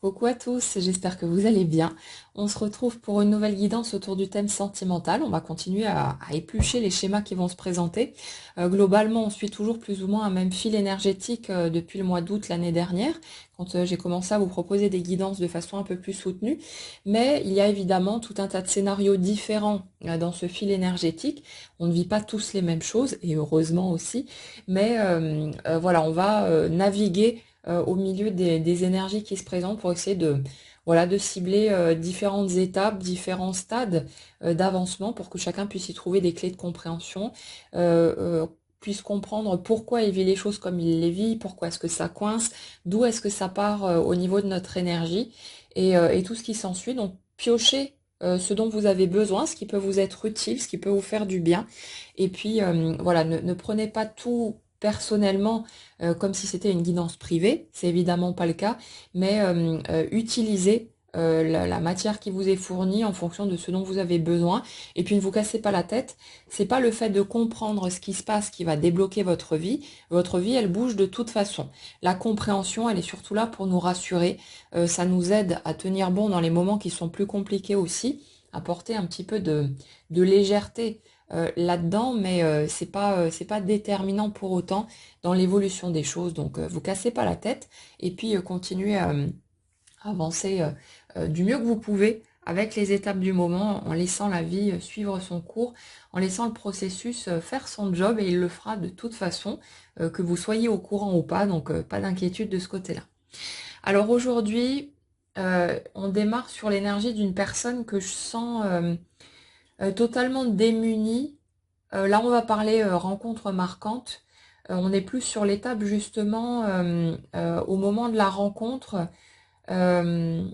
Coucou à tous, j'espère que vous allez bien. On se retrouve pour une nouvelle guidance autour du thème sentimental. On va continuer à éplucher les schémas qui vont se présenter. Globalement, on suit toujours plus ou moins un même fil énergétique depuis le mois d'août l'année dernière, quand j'ai commencé à vous proposer des guidances de façon un peu plus soutenue. Mais il y a évidemment tout un tas de scénarios différents dans ce fil énergétique. On ne vit pas tous les mêmes choses, et heureusement aussi. Mais voilà, on va naviguer au milieu des énergies qui se présentent pour essayer de, voilà, de cibler différentes étapes, différents stades d'avancement pour que chacun puisse y trouver des clés de compréhension, puisse comprendre pourquoi il vit les choses comme il les vit, pourquoi est-ce que ça coince, d'où est-ce que ça part au niveau de notre énergie et tout ce qui s'ensuit. Donc piochez ce dont vous avez besoin, ce qui peut vous être utile, ce qui peut vous faire du bien. Et puis voilà, ne prenez pas tout personnellement comme si c'était une guidance privée, c'est évidemment pas le cas, mais utilisez la matière qui vous est fournie en fonction de ce dont vous avez besoin, et puis ne vous cassez pas la tête, c'est pas le fait de comprendre ce qui se passe qui va débloquer votre vie elle bouge de toute façon. La compréhension, elle est surtout là pour nous rassurer, ça nous aide à tenir bon dans les moments qui sont plus compliqués aussi, apporter un petit peu de légèreté là-dedans, mais c'est pas déterminant pour autant dans l'évolution des choses. Donc vous cassez pas la tête et puis continuez à avancer du mieux que vous pouvez avec les étapes du moment, en laissant la vie suivre son cours, en laissant le processus faire son job, et il le fera de toute façon, que vous soyez au courant ou pas, donc pas d'inquiétude de ce côté-là. Alors aujourd'hui, on démarre sur l'énergie d'une personne que je sens totalement démunie. Là, on va parler rencontre marquante. On est plus sur l'étape justement au moment de la rencontre, euh,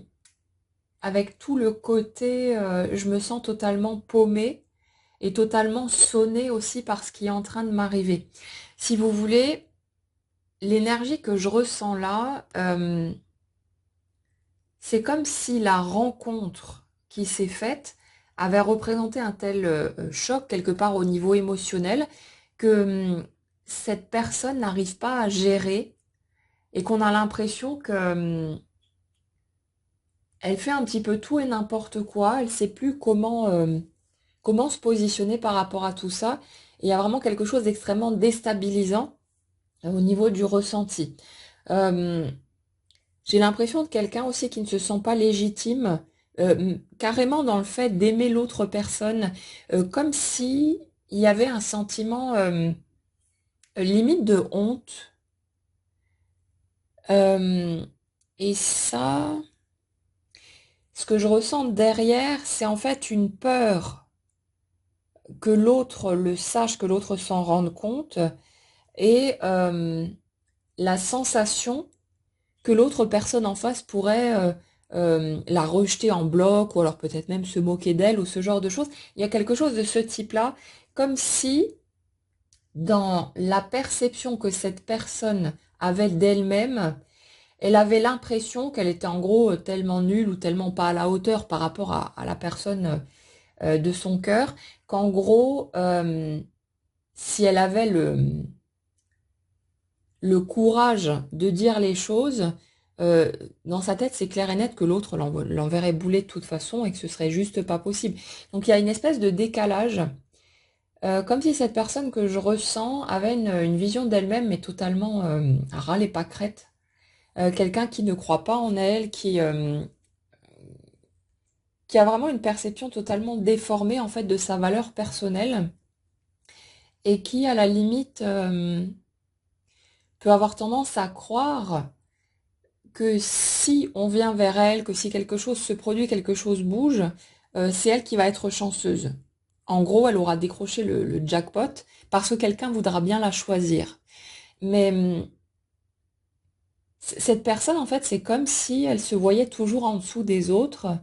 avec tout le côté je me sens totalement paumée et totalement sonnée aussi par ce qui est en train de m'arriver. Si vous voulez, l'énergie que je ressens là, c'est comme si la rencontre qui s'est faite avait représenté un tel choc quelque part au niveau émotionnel que cette personne n'arrive pas à gérer, et qu'on a l'impression que elle fait un petit peu tout et n'importe quoi, elle sait plus comment se positionner par rapport à tout ça. Et il y a vraiment quelque chose d'extrêmement déstabilisant au niveau du ressenti. Euh, J'ai l'impression de quelqu'un aussi qui ne se sent pas légitime, carrément dans le fait d'aimer l'autre personne, comme si il y avait un sentiment limite de honte. Euh, et ça, ce que je ressens derrière, c'est en fait une peur que l'autre le sache, que l'autre s'en rende compte, et la sensation que l'autre personne en face pourrait la rejeter en bloc, ou alors peut-être même se moquer d'elle, ou ce genre de choses. Il y a quelque chose de ce type-là, comme si dans la perception que cette personne avait d'elle-même, elle avait l'impression qu'elle était en gros tellement nulle ou tellement pas à la hauteur par rapport à la personne de son cœur, qu'en gros, si elle avait le courage de dire les choses, euh, dans sa tête, c'est clair et net que l'autre l'enverrait bouler de toute façon et que ce serait juste pas possible. Donc il y a une espèce de décalage, comme si cette personne que je ressens avait une vision d'elle-même, mais totalement à ras les pâquerettes. Quelqu'un qui ne croit pas en elle, qui a vraiment une perception totalement déformée en fait de sa valeur personnelle, et qui à la limite peut avoir tendance à croire que si on vient vers elle, que si quelque chose se produit, quelque chose bouge, c'est elle qui va être chanceuse. En gros, elle aura décroché le jackpot parce que quelqu'un voudra bien la choisir. Mais cette personne, en fait, c'est comme si elle se voyait toujours en dessous des autres.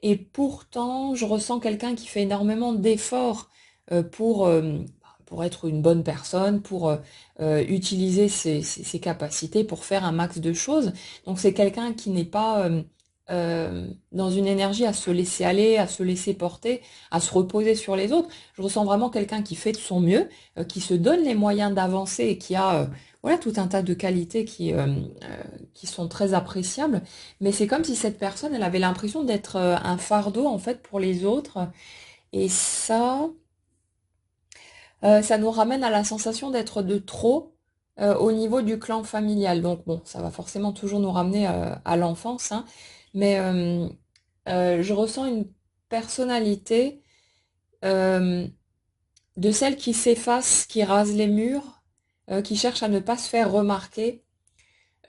Et pourtant, je ressens quelqu'un qui fait énormément d'efforts euh, pour, euh, pour être une bonne personne, pour utiliser ses capacités, pour faire un max de choses. Donc c'est quelqu'un qui n'est pas dans une énergie à se laisser aller, à se laisser porter, à se reposer sur les autres. Je ressens vraiment quelqu'un qui fait de son mieux, qui se donne les moyens d'avancer et qui a voilà, tout un tas de qualités qui sont très appréciables. Mais c'est comme si cette personne, elle avait l'impression d'être un fardeau, en fait, pour les autres. Et ça nous ramène à la sensation d'être de trop au niveau du clan familial. Donc bon, ça va forcément toujours nous ramener à l'enfance, hein. Mais je ressens une personnalité euh, de celle qui s'efface, qui rase les murs, qui cherche à ne pas se faire remarquer.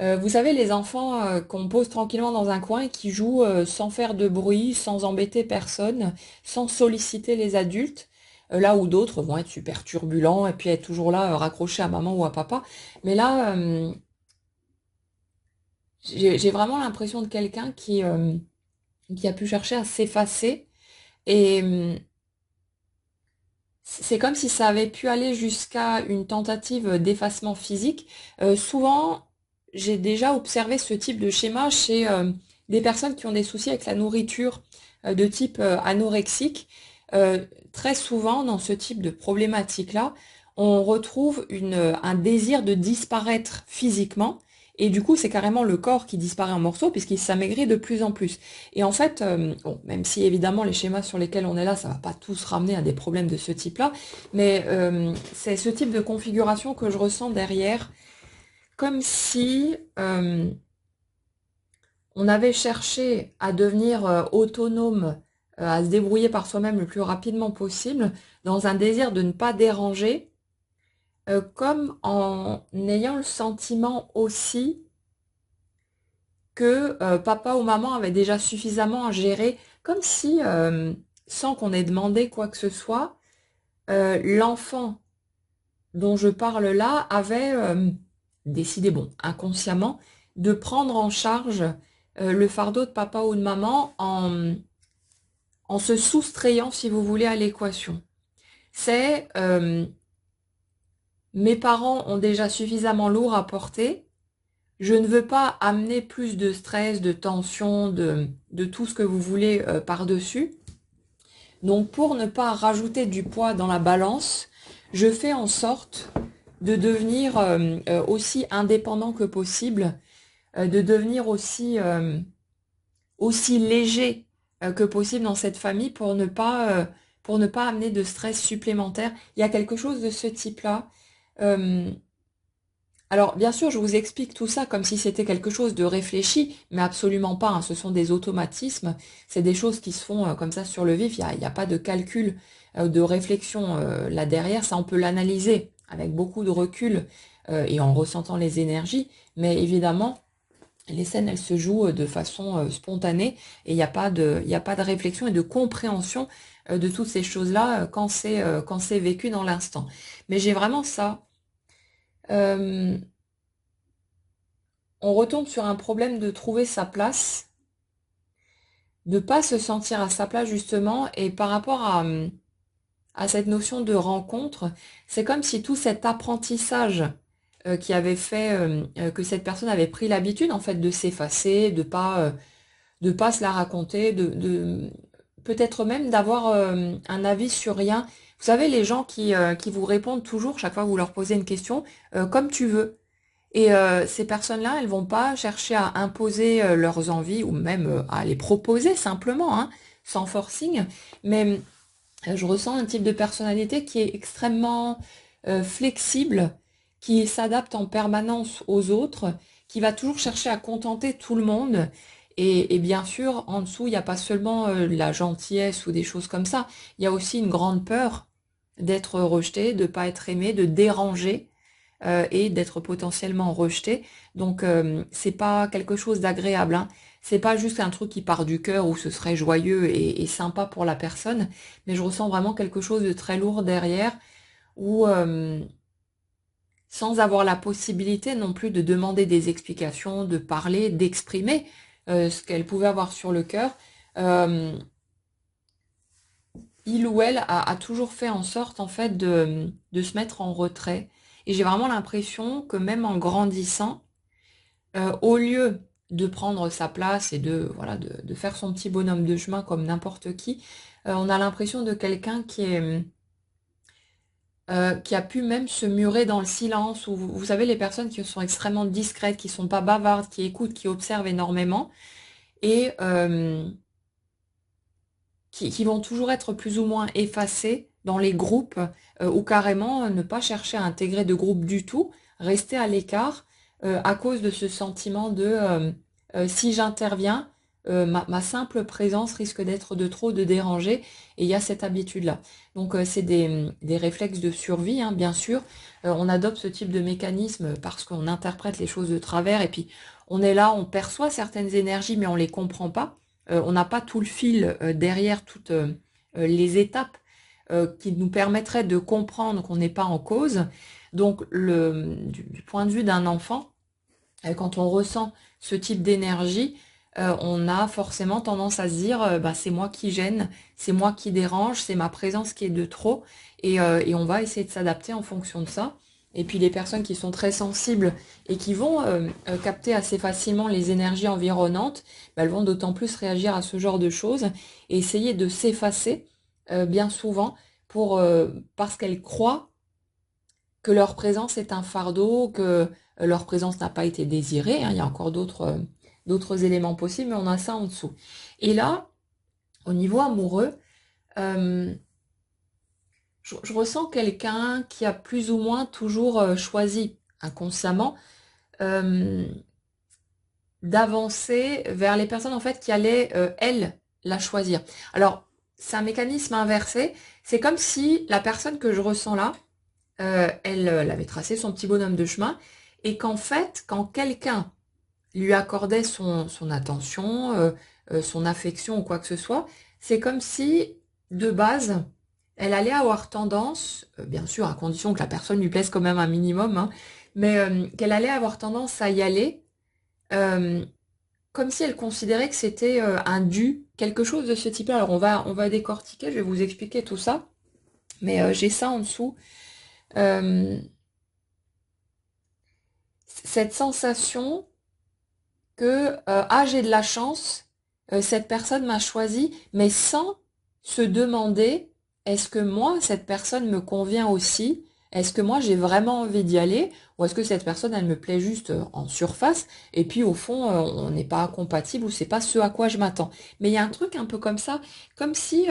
Vous savez, les enfants qu'on pose tranquillement dans un coin et qui jouent sans faire de bruit, sans embêter personne, sans solliciter les adultes, là où d'autres vont être super turbulents et puis être toujours là raccrochés à maman ou à papa. Mais là, j'ai vraiment l'impression de quelqu'un qui a pu chercher à s'effacer et c'est comme si ça avait pu aller jusqu'à une tentative d'effacement physique. Souvent, j'ai déjà observé ce type de schéma chez des personnes qui ont des soucis avec la nourriture de type anorexique. Très souvent, dans ce type de problématique-là, on retrouve un désir de disparaître physiquement. Et du coup, c'est carrément le corps qui disparaît en morceaux puisqu'il s'amaigrit de plus en plus. Et en fait, bon, même si évidemment les schémas sur lesquels on est là, ça va pas tous ramener à des problèmes de ce type-là, mais c'est ce type de configuration que je ressens derrière, comme si on avait cherché à devenir autonome, à se débrouiller par soi-même le plus rapidement possible, dans un désir de ne pas déranger, comme en ayant le sentiment aussi que papa ou maman avait déjà suffisamment à gérer, comme si, sans qu'on ait demandé quoi que ce soit, l'enfant dont je parle là avait décidé, bon, inconsciemment, de prendre en charge le fardeau de papa ou de maman en se soustrayant, si vous voulez, à l'équation. C'est mes parents ont déjà suffisamment lourd à porter. Je ne veux pas amener plus de stress, de tension, de tout ce que vous voulez par-dessus. Donc pour ne pas rajouter du poids dans la balance, je fais en sorte de devenir aussi indépendant que possible, de devenir aussi léger que possible dans cette famille pour ne pas amener de stress supplémentaire. Il y a quelque chose de ce type-là. Euh, alors, bien sûr, je vous explique tout ça comme si c'était quelque chose de réfléchi, mais absolument pas, hein. Ce sont des automatismes, c'est des choses qui se font comme ça sur le vif. Il y a pas de calcul, de réflexion là derrière. Ça, on peut l'analyser avec beaucoup de recul et en ressentant les énergies. Mais évidemment, les scènes, elles se jouent de façon spontanée et il y a pas de réflexion et de compréhension de toutes ces choses-là quand c'est vécu dans l'instant. Mais j'ai vraiment ça. Euh, on retombe sur un problème de trouver sa place, de pas se sentir à sa place justement, et par rapport à cette notion de rencontre, c'est comme si tout cet apprentissage qui avait fait que cette personne avait pris l'habitude en fait de s'effacer, de pas se la raconter, peut-être même d'avoir un avis sur rien. Vous savez, les gens qui vous répondent toujours chaque fois que vous leur posez une question, comme tu veux. Et ces personnes-là, elles vont pas chercher à imposer leurs envies ou même à les proposer simplement, hein, sans forcing. Mais je ressens un type de personnalité qui est extrêmement flexible, qui s'adapte en permanence aux autres, qui va toujours chercher à contenter tout le monde. Et bien sûr, en dessous, il n'y a pas seulement la gentillesse ou des choses comme ça. Il y a aussi une grande peur d'être rejeté, de pas être aimé, de déranger et d'être potentiellement rejeté. Donc c'est pas quelque chose d'agréable, hein. C'est pas juste un truc qui part du cœur où ce serait joyeux et sympa pour la personne, mais je ressens vraiment quelque chose de très lourd derrière où sans avoir la possibilité non plus de demander des explications, de parler, d'exprimer ce qu'elle pouvait avoir sur le cœur, euh, il ou elle a toujours fait en sorte en fait de se mettre en retrait. Et j'ai vraiment l'impression que même en grandissant, au lieu de prendre sa place et voilà, de faire son petit bonhomme de chemin comme n'importe qui, on a l'impression de quelqu'un qui a pu même se murer dans le silence, ou vous savez, les personnes qui sont extrêmement discrètes, qui sont pas bavardes, qui écoutent, qui observent énormément, et qui vont toujours être plus ou moins effacées dans les groupes, ou carrément ne pas chercher à intégrer de groupe du tout, rester à l'écart, à cause de ce sentiment de si j'interviens, ma simple présence risque d'être de trop, de déranger, et il y a cette habitude-là. Donc c'est des réflexes de survie, hein, bien sûr. On adopte ce type de mécanisme parce qu'on interprète les choses de travers, et puis on est là, on perçoit certaines énergies, mais on les comprend pas. On n'a pas tout le fil derrière toutes les étapes qui nous permettraient de comprendre qu'on n'est pas en cause. Donc, du point de vue d'un enfant, quand on ressent ce type d'énergie, on a forcément tendance à se dire bah, c'est moi qui gêne, c'est moi qui dérange, c'est ma présence qui est de trop, et on va essayer de s'adapter en fonction de ça. Et puis les personnes qui sont très sensibles et qui vont capter assez facilement les énergies environnantes, bah, elles vont d'autant plus réagir à ce genre de choses et essayer de s'effacer bien souvent parce qu'elles croient que leur présence est un fardeau, que leur présence n'a pas été désirée, hein. Il y a encore d'autres éléments possibles, mais on a ça en dessous. Et là, au niveau amoureux, euh, je ressens quelqu'un qui a plus ou moins toujours choisi inconsciemment euh, d'avancer vers les personnes en fait qui allaient, elles, la choisir. Alors, c'est un mécanisme inversé. C'est comme si la personne que je ressens là, elle avait tracé son petit bonhomme de chemin, et qu'en fait, quand quelqu'un lui accordait son attention, son affection ou quoi que ce soit, c'est comme si, de base, elle allait avoir tendance, bien sûr à condition que la personne lui plaise quand même un minimum, hein, mais qu'elle allait avoir tendance à y aller euh, comme si elle considérait que c'était un dû, quelque chose de ce type-là. Alors on va décortiquer, je vais vous expliquer tout ça, mais j'ai ça en dessous. Euh, cette sensation que ah j'ai de la chance, cette personne m'a choisi, mais sans se demander est-ce que moi cette personne me convient aussi? Est-ce que moi j'ai vraiment envie d'y aller? Ou est-ce que cette personne elle me plaît juste en surface et puis au fond on n'est pas compatible ou c'est pas ce à quoi je m'attends. Mais il y a un truc un peu comme ça, comme si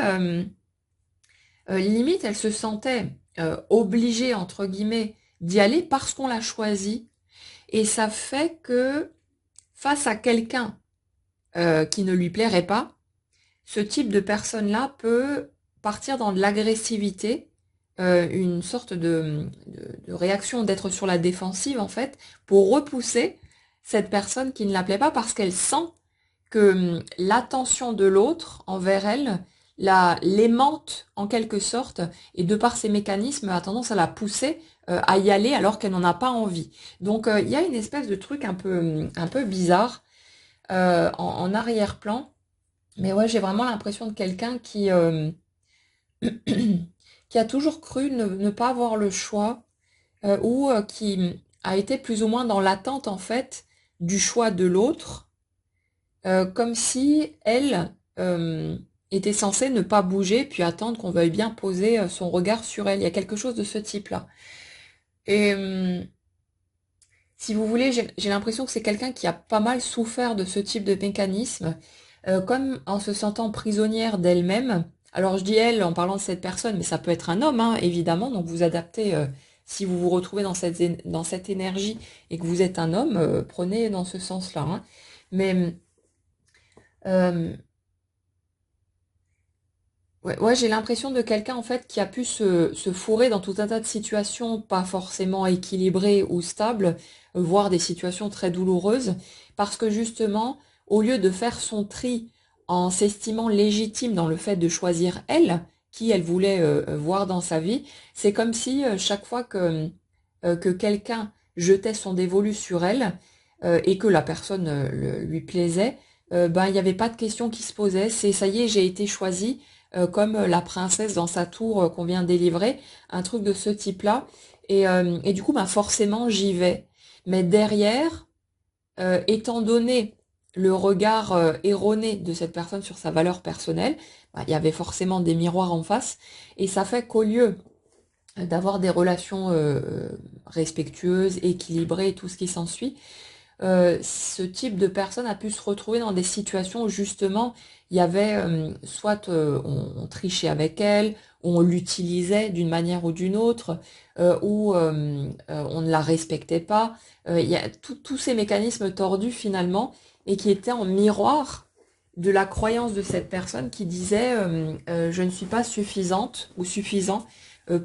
limite elle se sentait obligée entre guillemets d'y aller parce qu'on l'a choisi, et ça fait que face à quelqu'un qui ne lui plairait pas, ce type de personne-là peut partir dans de l'agressivité, une sorte de réaction d'être sur la défensive en fait, pour repousser cette personne qui ne la plaît pas parce qu'elle sent que l'attention de l'autre envers elle l'aimante en quelque sorte, et de par ses mécanismes a tendance à la pousser à y aller alors qu'elle n'en a pas envie. Donc il y a une espèce de truc un peu bizarre en arrière-plan. Mais ouais, j'ai vraiment l'impression de quelqu'un qui a toujours cru ne pas avoir le choix, ou qui a été plus ou moins dans l'attente en fait du choix de l'autre, comme si elle était censée ne pas bouger puis attendre qu'on veuille bien poser son regard sur elle. Il y a quelque chose de ce type-là. Et si vous voulez, j'ai l'impression que c'est quelqu'un qui a pas mal souffert de ce type de mécanisme, comme en se sentant prisonnière d'elle-même. Alors je dis elle en parlant de cette personne, mais ça peut être un homme, hein, évidemment, donc vous adaptez, si vous vous retrouvez dans cette énergie et que vous êtes un homme, prenez dans ce sens-là, hein. Mais euh, ouais, ouais, j'ai l'impression de quelqu'un en fait qui a pu se fourrer dans tout un tas de situations pas forcément équilibrées ou stables, voire des situations très douloureuses, parce que justement, au lieu de faire son tri en s'estimant légitime dans le fait de choisir elle, qui elle voulait voir dans sa vie, c'est comme si chaque fois que quelqu'un jetait son dévolu sur elle, et que la personne lui plaisait, ben il n'y avait pas de question qui se posait, c'est ça y est, j'ai été choisie comme la princesse dans sa tour qu'on vient délivrer, un truc de ce type-là. Et du coup, bah, forcément, j'y vais. Mais derrière, étant donné le regard erroné de cette personne sur sa valeur personnelle, bah, il y avait forcément des miroirs en face. Et ça fait qu'au lieu d'avoir des relations respectueuses, équilibrées, tout ce qui s'ensuit. Ce type de personne a pu se retrouver dans des situations où justement il y avait soit on trichait avec elle, ou on l'utilisait d'une manière ou d'une autre, ou on ne la respectait pas. Il y a tous ces mécanismes tordus finalement et qui étaient en miroir de la croyance de cette personne qui disait je ne suis pas suffisante ou suffisant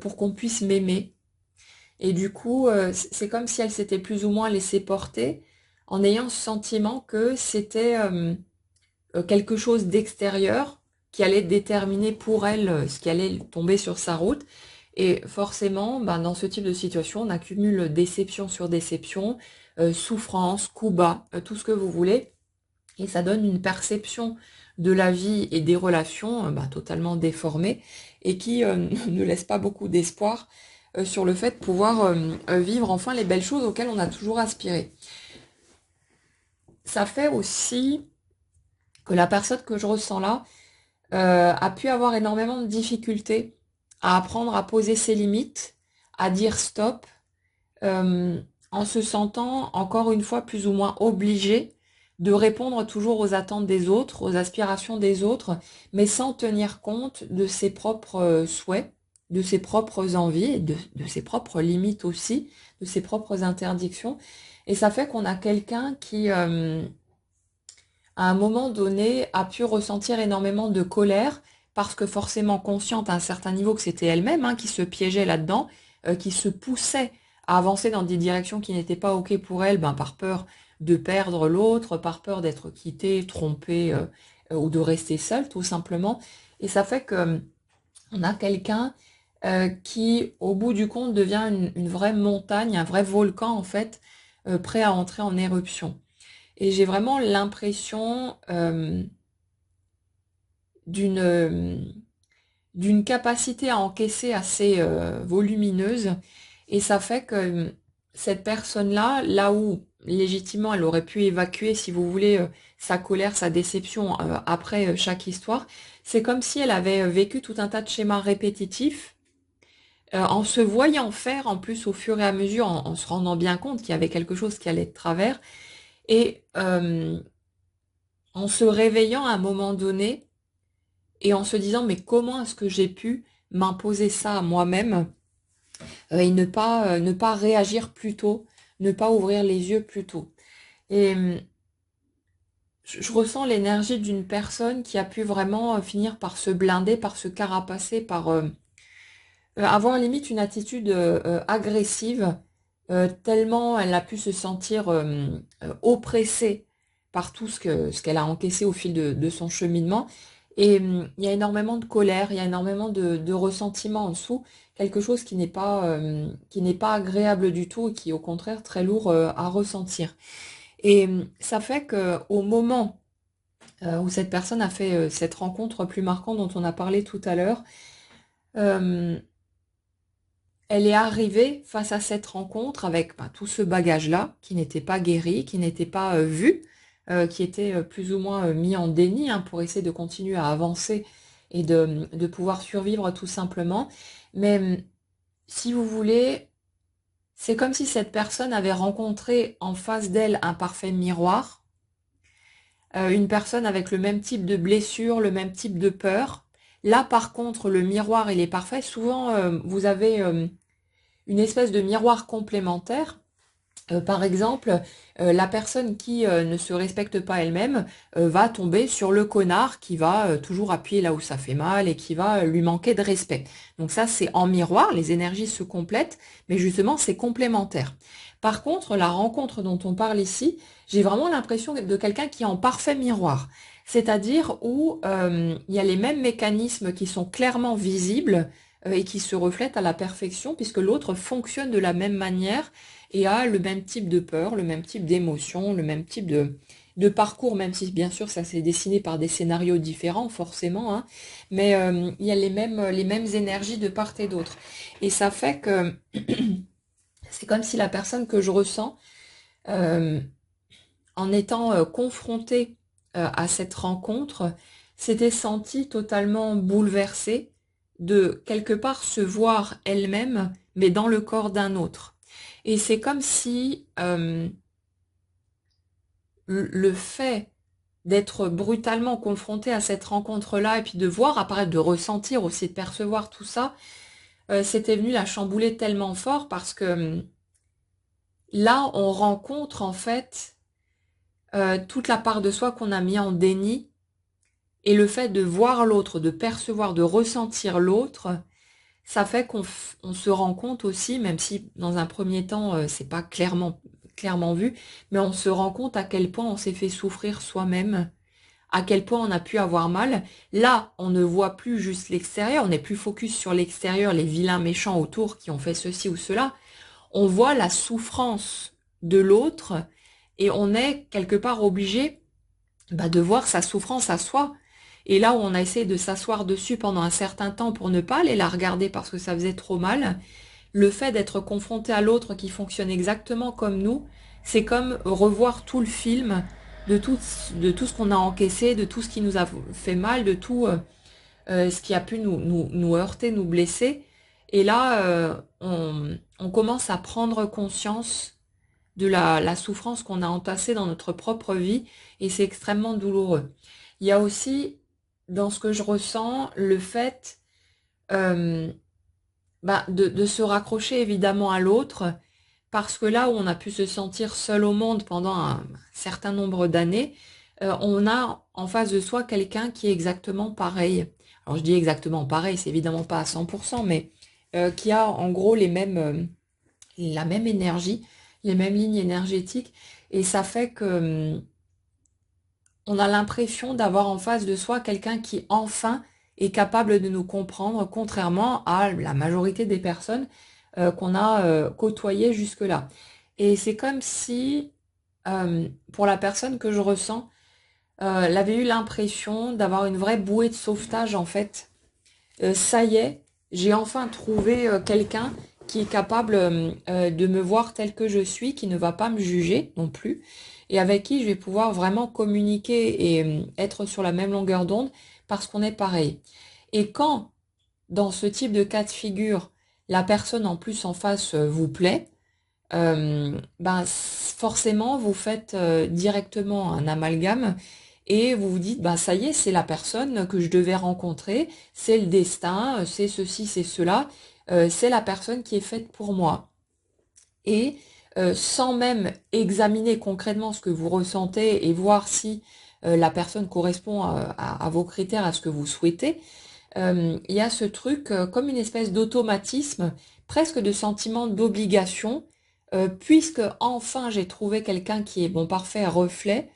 pour qu'on puisse m'aimer. Et du coup, c'est comme si elle s'était plus ou moins laissée porter en ayant ce sentiment que c'était quelque chose d'extérieur qui allait déterminer pour elle ce qui allait tomber sur sa route. Et forcément, ben, dans ce type de situation, on accumule déception sur déception, souffrance, coups bas, tout ce que vous voulez. Et ça donne une perception de la vie et des relations ben, totalement déformée et qui ne laisse pas beaucoup d'espoir sur le fait de pouvoir vivre enfin les belles choses auxquelles on a toujours aspiré. Ça fait aussi que la personne que je ressens là a pu avoir énormément de difficultés à apprendre à poser ses limites, à dire stop, euh, en se sentant encore une fois plus ou moins obligée de répondre toujours aux attentes des autres, aux aspirations des autres, mais sans tenir compte de ses propres souhaits, de ses propres envies, de ses propres limites aussi, de ses propres interdictions. Et ça fait qu'on a quelqu'un qui, à un moment donné, a pu ressentir énormément de colère parce que forcément consciente à un certain niveau que c'était elle-même qui se piégeait là-dedans, qui se poussait à avancer dans des directions qui n'étaient pas OK pour elle, ben, par peur de perdre l'autre, par peur d'être quittée, trompée ou de rester seule tout simplement. Et ça fait que on a quelqu'un qui, au bout du compte, devient une vraie montagne, un vrai volcan en fait, prêt à entrer en éruption. Et j'ai vraiment l'impression d'une d'une capacité à encaisser assez volumineuse. Et ça fait que cette personne-là, là où légitimement elle aurait pu évacuer, si vous voulez, sa colère, sa déception après chaque histoire, c'est comme si elle avait vécu tout un tas de schémas répétitifs. En se voyant faire, en plus au fur et à mesure, en se rendant bien compte qu'il y avait quelque chose qui allait de travers, et en se réveillant à un moment donné et en se disant mais comment est-ce que j'ai pu m'imposer ça à moi-même et ne pas réagir plus tôt, ne pas ouvrir les yeux plus tôt. Et je ressens l'énergie d'une personne qui a pu vraiment finir par se blinder, par se carapacer, par avoir limite une attitude agressive, tellement elle a pu se sentir oppressée par tout ce qu'elle a encaissé au fil de son cheminement. Et il y a énormément de colère, il y a énormément de ressentiment en dessous, quelque chose qui n'est pas agréable du tout et qui est au contraire très lourd à ressentir. Et ça fait que au moment où cette personne a fait cette rencontre plus marquante dont on a parlé tout à l'heure, euh, elle est arrivée face à cette rencontre avec tout ce bagage-là, qui n'était pas guéri, qui n'était pas vu, qui était plus ou moins mis en déni pour essayer de continuer à avancer et de pouvoir survivre tout simplement. Mais si vous voulez, c'est comme si cette personne avait rencontré en face d'elle un parfait miroir, une personne avec le même type de blessure, le même type de peur. Là, par contre, le miroir, il est parfait. Souvent, vous avez une espèce de miroir complémentaire. Par exemple, la personne qui ne se respecte pas elle-même va tomber sur le connard qui va toujours appuyer là où ça fait mal et qui va lui manquer de respect. Donc ça, c'est en miroir, les énergies se complètent, mais justement, c'est complémentaire. Par contre, la rencontre dont on parle ici, j'ai vraiment l'impression de quelqu'un qui est en parfait miroir. C'est-à-dire où il y a les mêmes mécanismes qui sont clairement visibles et qui se reflètent à la perfection, puisque l'autre fonctionne de la même manière et a le même type de peur, le même type d'émotion, le même type de parcours, même si bien sûr ça s'est dessiné par des scénarios différents forcément, mais il y a les mêmes énergies de part et d'autre. Et ça fait que c'est comme si la personne que je ressens, euh, en étant confrontée à cette rencontre, s'était sentie totalement bouleversée de quelque part se voir elle-même, mais dans le corps d'un autre. Et c'est comme si le fait d'être brutalement confronté à cette rencontre-là, et puis de voir apparaître, de ressentir aussi, de percevoir tout ça, c'était venu la chambouler tellement fort parce que là, on rencontre en fait toute la part de soi qu'on a mis en déni, et le fait de voir l'autre, de percevoir, de ressentir l'autre, ça fait qu'on se rend compte aussi, même si dans un premier temps, c'est pas clairement vu, mais on se rend compte à quel point on s'est fait souffrir soi-même, à quel point on a pu avoir mal. Là, on ne voit plus juste l'extérieur, on n'est plus focus sur l'extérieur, les vilains méchants autour qui ont fait ceci ou cela. On voit la souffrance de l'autre et on est quelque part obligé de voir sa souffrance à soi. Et là où on a essayé de s'asseoir dessus pendant un certain temps pour ne pas aller la regarder parce que ça faisait trop mal, le fait d'être confronté à l'autre qui fonctionne exactement comme nous, c'est comme revoir tout le film de tout ce qu'on a encaissé, de tout ce qui nous a fait mal, de tout ce qui a pu nous heurter, nous blesser. Et là, on commence à prendre conscience de la souffrance qu'on a entassée dans notre propre vie, et c'est extrêmement douloureux. Il y a aussi, dans ce que je ressens, le fait de se raccrocher évidemment à l'autre, parce que là où on a pu se sentir seul au monde pendant un certain nombre d'années, on a en face de soi quelqu'un qui est exactement pareil. Alors je dis exactement pareil, c'est évidemment pas à 100%, mais qui a en gros la même énergie, les mêmes lignes énergétiques, et ça fait que on a l'impression d'avoir en face de soi quelqu'un qui enfin est capable de nous comprendre, contrairement à la majorité des personnes qu'on a côtoyées jusque-là. Et c'est comme si, pour la personne que je ressens, elle avait eu l'impression d'avoir une vraie bouée de sauvetage en fait. Ça y est, j'ai enfin trouvé quelqu'un qui est capable de me voir tel que je suis, qui ne va pas me juger non plus, et avec qui je vais pouvoir vraiment communiquer et être sur la même longueur d'onde parce qu'on est pareil. Et quand, dans ce type de cas de figure, la personne en plus en face vous plaît, forcément vous faites directement un amalgame et vous vous dites ça y est, c'est la personne que je devais rencontrer, c'est le destin, c'est ceci, c'est cela, c'est la personne qui est faite pour moi. Et sans même examiner concrètement ce que vous ressentez et voir si la personne correspond à vos critères, à ce que vous souhaitez, il y a ce truc comme une espèce d'automatisme, presque de sentiment d'obligation, puisque enfin j'ai trouvé quelqu'un qui est mon parfait reflet,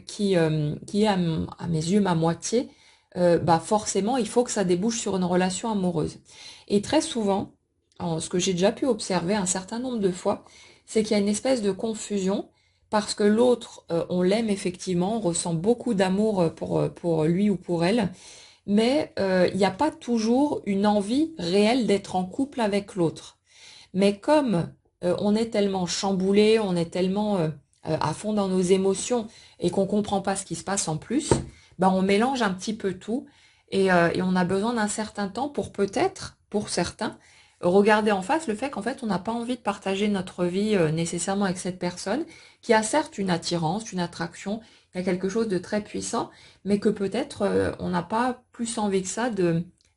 qui est à mes yeux ma moitié, forcément il faut que ça débouche sur une relation amoureuse. Et très souvent, ce que j'ai déjà pu observer un certain nombre de fois, c'est qu'il y a une espèce de confusion, parce que l'autre, on l'aime effectivement, on ressent beaucoup d'amour pour lui ou pour elle, mais il n'y a pas toujours une envie réelle d'être en couple avec l'autre. Mais comme on est tellement chamboulé, on est tellement à fond dans nos émotions et qu'on comprend pas ce qui se passe en plus, on mélange un petit peu tout et on a besoin d'un certain temps pour peut-être, pour certains, regarder en face le fait qu'en fait on n'a pas envie de partager notre vie nécessairement avec cette personne qui a certes une attirance, une attraction, il y a quelque chose de très puissant, mais que peut-être on n'a pas plus envie que ça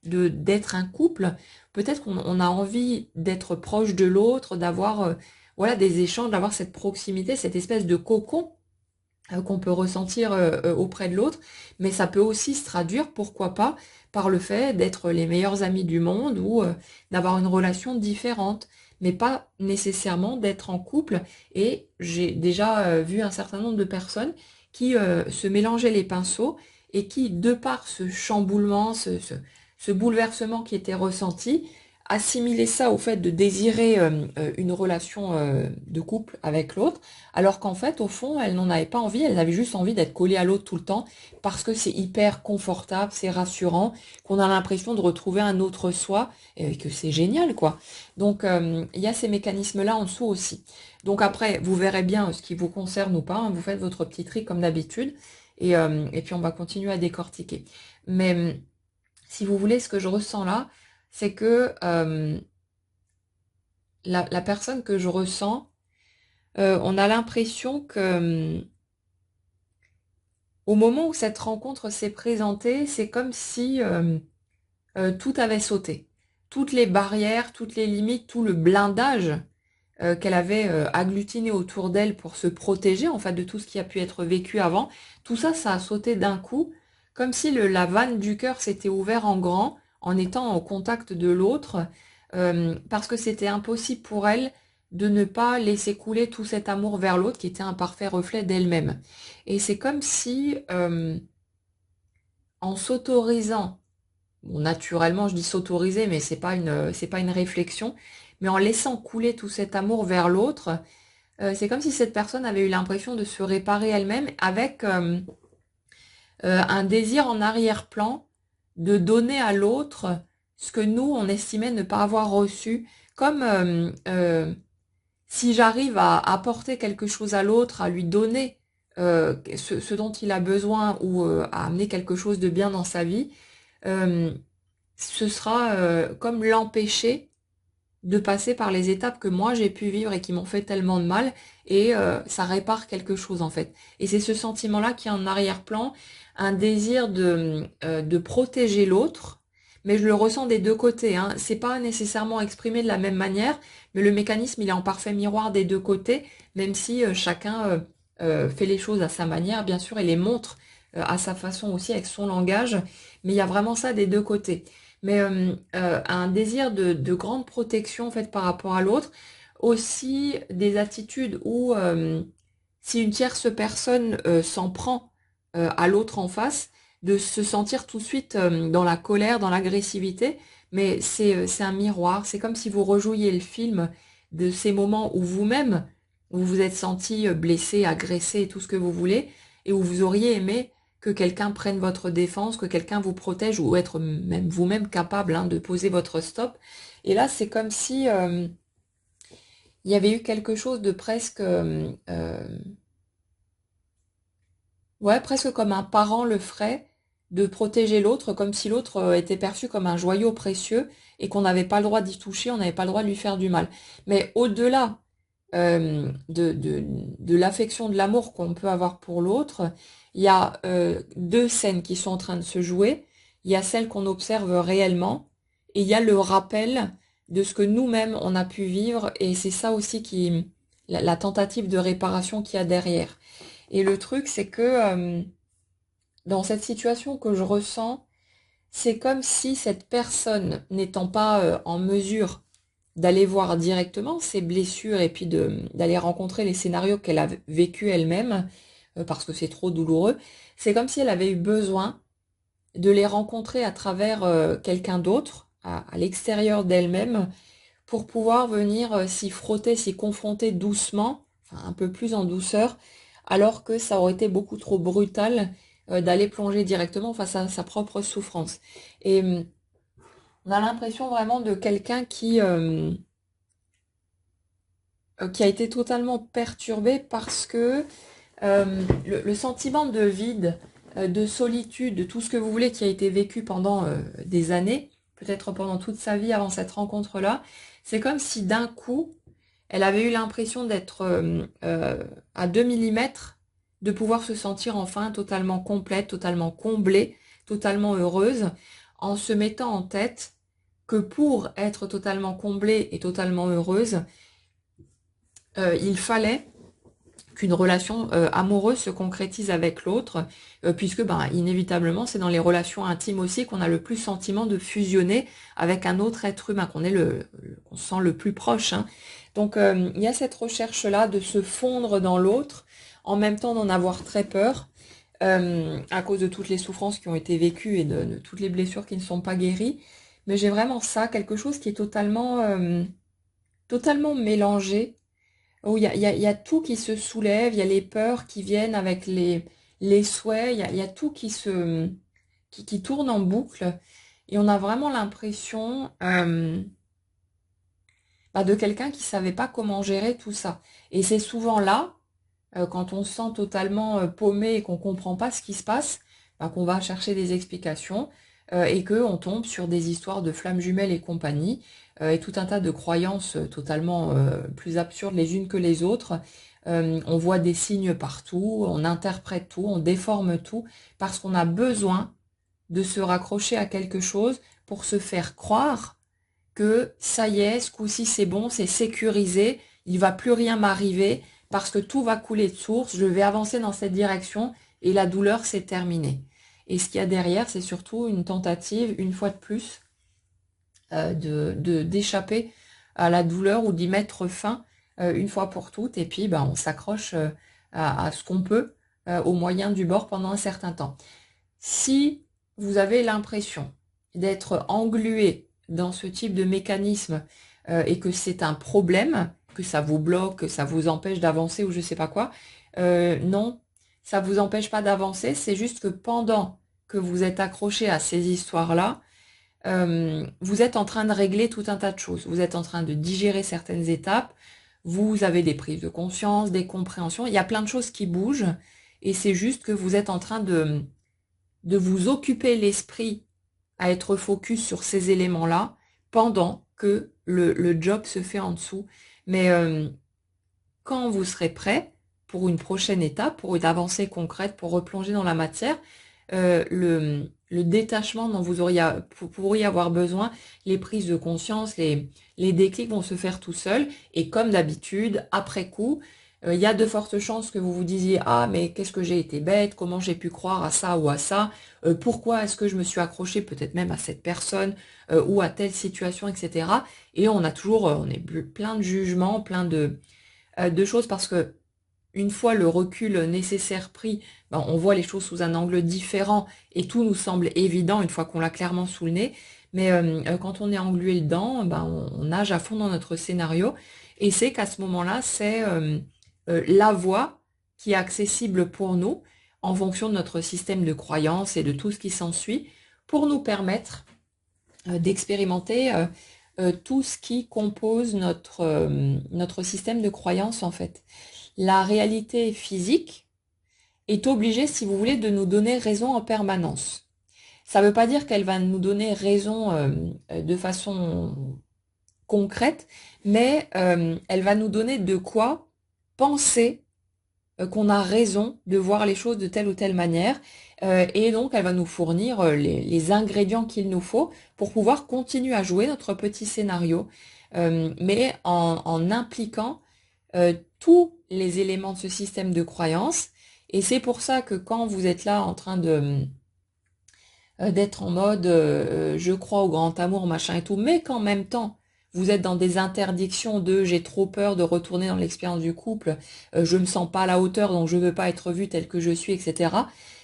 d'être un couple. Peut-être qu'on a envie d'être proche de l'autre, d'avoir voilà des échanges, d'avoir cette proximité, cette espèce de cocon qu'on peut ressentir auprès de l'autre, mais ça peut aussi se traduire, pourquoi pas, par le fait d'être les meilleurs amis du monde ou d'avoir une relation différente, mais pas nécessairement d'être en couple. Et j'ai déjà vu un certain nombre de personnes qui se mélangeaient les pinceaux et qui, de par ce chamboulement, ce bouleversement qui était ressenti, assimilaient ça au fait de désirer une relation de couple avec l'autre, alors qu'en fait, au fond, elle n'en avait pas envie, elle avait juste envie d'être collée à l'autre tout le temps, parce que c'est hyper confortable, c'est rassurant, qu'on a l'impression de retrouver un autre soi, et que c'est génial, quoi. Donc, il y a ces mécanismes-là en dessous aussi. Donc après, vous verrez bien ce qui vous concerne ou pas, hein, vous faites votre petit tri comme d'habitude, et puis on va continuer à décortiquer. Mais Si vous voulez, ce que je ressens là, c'est que la personne que je ressens, on a l'impression que au moment où cette rencontre s'est présentée, c'est comme si tout avait sauté. Toutes les barrières, toutes les limites, tout le blindage qu'elle avait agglutiné autour d'elle pour se protéger en fait de tout ce qui a pu être vécu avant, tout ça, ça a sauté d'un coup, comme si la vanne du cœur s'était ouverte en grand en étant au contact de l'autre, parce que c'était impossible pour elle de ne pas laisser couler tout cet amour vers l'autre qui était un parfait reflet d'elle-même. Et c'est comme si, en s'autorisant, bon, naturellement je dis s'autoriser, mais c'est pas une réflexion, mais en laissant couler tout cet amour vers l'autre, c'est comme si cette personne avait eu l'impression de se réparer elle-même avec un désir en arrière-plan de donner à l'autre ce que nous, on estimait ne pas avoir reçu, comme si j'arrive à apporter quelque chose à l'autre, à lui donner ce dont il a besoin ou à amener quelque chose de bien dans sa vie, euh, ce sera comme l'empêcher de passer par les étapes que moi j'ai pu vivre et qui m'ont fait tellement de mal, et ça répare quelque chose en fait. Et c'est ce sentiment-là qui est en arrière-plan, un désir de protéger l'autre, mais je le ressens des deux côtés, hein. C'est pas nécessairement exprimé de la même manière, mais le mécanisme il est en parfait miroir des deux côtés, même si chacun fait les choses à sa manière, bien sûr, et les montre à sa façon aussi avec son langage, mais il y a vraiment ça des deux côtés, mais un désir de grande protection en fait par rapport à l'autre, aussi des attitudes où si une tierce personne s'en prend à l'autre en face, de se sentir tout de suite dans la colère, dans l'agressivité, mais c'est un miroir, c'est comme si vous rejouiez le film de ces moments où vous-même vous vous êtes senti blessé, agressé, tout ce que vous voulez, et où vous auriez aimé que quelqu'un prenne votre défense, que quelqu'un vous protège ou être même vous-même capable de poser votre stop. Et là, c'est comme si il y avait eu quelque chose de presque, ouais, presque comme un parent le ferait, de protéger l'autre, comme si l'autre était perçu comme un joyau précieux et qu'on n'avait pas le droit d'y toucher, on n'avait pas le droit de lui faire du mal. Mais au-delà de l'affection, de l'amour qu'on peut avoir pour l'autre, il y a deux scènes qui sont en train de se jouer. Il y a celle qu'on observe réellement et il y a le rappel de ce que nous-mêmes on a pu vivre, et c'est ça aussi qui, la tentative de réparation qu'il y a derrière. Et le truc, c'est que dans cette situation que je ressens, c'est comme si cette personne, n'étant pas en mesure d'aller voir directement ses blessures et puis d'aller rencontrer les scénarios qu'elle a vécu elle-même, parce que c'est trop douloureux, c'est comme si elle avait eu besoin de les rencontrer à travers quelqu'un d'autre, à l'extérieur d'elle-même, pour pouvoir venir s'y frotter, s'y confronter doucement, enfin un peu plus en douceur, alors que ça aurait été beaucoup trop brutal d'aller plonger directement face à sa propre souffrance. Et on a l'impression vraiment de quelqu'un qui a été totalement perturbé parce que le sentiment de vide, de solitude, de tout ce que vous voulez qui a été vécu pendant des années, peut-être pendant toute sa vie avant cette rencontre-là, c'est comme si d'un coup, elle avait eu l'impression d'être à 2 millimètres, de pouvoir se sentir enfin totalement complète, totalement comblée, totalement heureuse, en se mettant en tête que pour être totalement comblée et totalement heureuse, il fallait qu'une relation amoureuse se concrétise avec l'autre, puisque inévitablement c'est dans les relations intimes aussi qu'on a le plus sentiment de fusionner avec un autre être humain, qu'on se sent le plus proche, hein. Donc il y a cette recherche-là de se fondre dans l'autre, en même temps d'en avoir très peur, à cause de toutes les souffrances qui ont été vécues et de toutes les blessures qui ne sont pas guéries. Mais j'ai vraiment ça, quelque chose qui est totalement mélangé, où il y a tout qui se soulève, il y a les peurs qui viennent avec les souhaits, il y a tout qui tourne en boucle. Et on a vraiment l'impression de quelqu'un qui savait pas comment gérer tout ça. Et c'est souvent là, quand on se sent totalement paumé et qu'on comprend pas ce qui se passe, qu'on va chercher des explications. et qu'on tombe sur des histoires de flammes jumelles et compagnie, et tout un tas de croyances totalement plus absurdes les unes que les autres. On voit des signes partout, on interprète tout, on déforme tout, parce qu'on a besoin de se raccrocher à quelque chose pour se faire croire que ça y est, ce coup-ci c'est bon, c'est sécurisé, il va plus rien m'arriver parce que tout va couler de source, je vais avancer dans cette direction et la douleur c'est terminé. Et ce qu'il y a derrière, c'est surtout une tentative, une fois de plus, d'échapper à la douleur ou d'y mettre fin une fois pour toutes. Et puis, on s'accroche à ce qu'on peut au moyen du bord pendant un certain temps. Si vous avez l'impression d'être englué dans ce type de mécanisme et que c'est un problème, que ça vous bloque, que ça vous empêche d'avancer ou je sais pas quoi, non, ça vous empêche pas d'avancer, c'est juste que pendant que vous êtes accroché à ces histoires-là, vous êtes en train de régler tout un tas de choses. Vous êtes en train de digérer certaines étapes, vous avez des prises de conscience, des compréhensions, il y a plein de choses qui bougent et c'est juste que vous êtes en train de vous occuper l'esprit à être focus sur ces éléments-là pendant que le job se fait en dessous. Mais quand vous serez prêt pour une prochaine étape, pour une avancée concrète, pour replonger dans la matière, le détachement dont pourriez avoir besoin, les prises de conscience, les déclics vont se faire tout seuls. Et comme d'habitude, après coup, il y a de fortes chances que vous vous disiez ah mais qu'est-ce que j'ai été bête, comment j'ai pu croire à ça ou à ça, pourquoi est-ce que je me suis accroché peut-être même à cette personne ou à telle situation, etc. Et on a toujours, on est plein de jugements, plein de choses parce que une fois le recul nécessaire pris, on voit les choses sous un angle différent et tout nous semble évident une fois qu'on l'a clairement sous le nez. Mais quand on est englué dedans, on nage à fond dans notre scénario et c'est qu'à ce moment-là, c'est la voie qui est accessible pour nous en fonction de notre système de croyances et de tout ce qui s'ensuit pour nous permettre d'expérimenter tout ce qui compose notre système de croyances en fait. La réalité physique est obligée, si vous voulez, de nous donner raison en permanence. Ça ne veut pas dire qu'elle va nous donner raison de façon concrète, mais elle va nous donner de quoi penser qu'on a raison de voir les choses de telle ou telle manière. Et donc, elle va nous fournir les ingrédients qu'il nous faut pour pouvoir continuer à jouer notre petit scénario, mais en impliquant tous les éléments de ce système de croyance. Et c'est pour ça que quand vous êtes là en train d'être en mode je crois au grand amour, machin et tout, mais qu'en même temps, vous êtes dans des interdictions de j'ai trop peur de retourner dans l'expérience du couple, je me sens pas à la hauteur, donc je veux pas être vue telle que je suis, etc.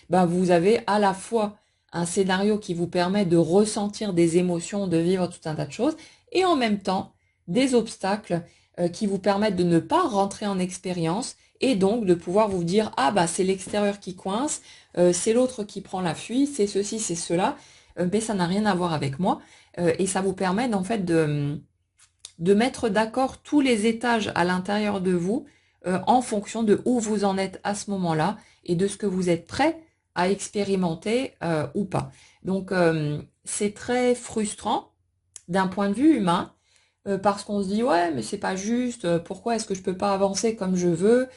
Vous avez à la fois un scénario qui vous permet de ressentir des émotions, de vivre tout un tas de choses, et en même temps des obstacles qui vous permettent de ne pas rentrer en expérience et donc de pouvoir vous dire ah c'est l'extérieur qui coince, c'est l'autre qui prend la fuite, c'est ceci, c'est cela, mais ça n'a rien à voir avec moi. Et ça vous permet en fait de mettre d'accord tous les étages à l'intérieur de vous en fonction de où vous en êtes à ce moment-là et de ce que vous êtes prêt à expérimenter ou pas. Donc c'est très frustrant d'un point de vue humain parce qu'on se dit ouais mais c'est pas juste, pourquoi est-ce que je peux pas avancer comme je veux,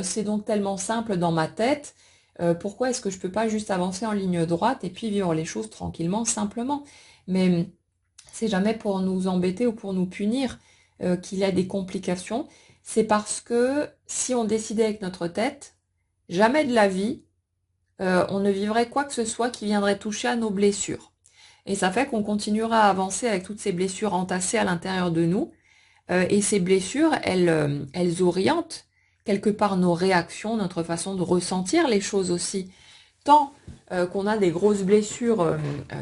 c'est donc tellement simple dans ma tête, pourquoi est-ce que je peux pas juste avancer en ligne droite et puis vivre les choses tranquillement, simplement. Mais c'est jamais pour nous embêter ou pour nous punir qu'il y a des complications, c'est parce que si on décidait avec notre tête, jamais de la vie on ne vivrait quoi que ce soit qui viendrait toucher à nos blessures. Et ça fait qu'on continuera à avancer avec toutes ces blessures entassées à l'intérieur de nous. Et ces blessures, elles orientent quelque part nos réactions, notre façon de ressentir les choses aussi. Tant qu'on a des grosses blessures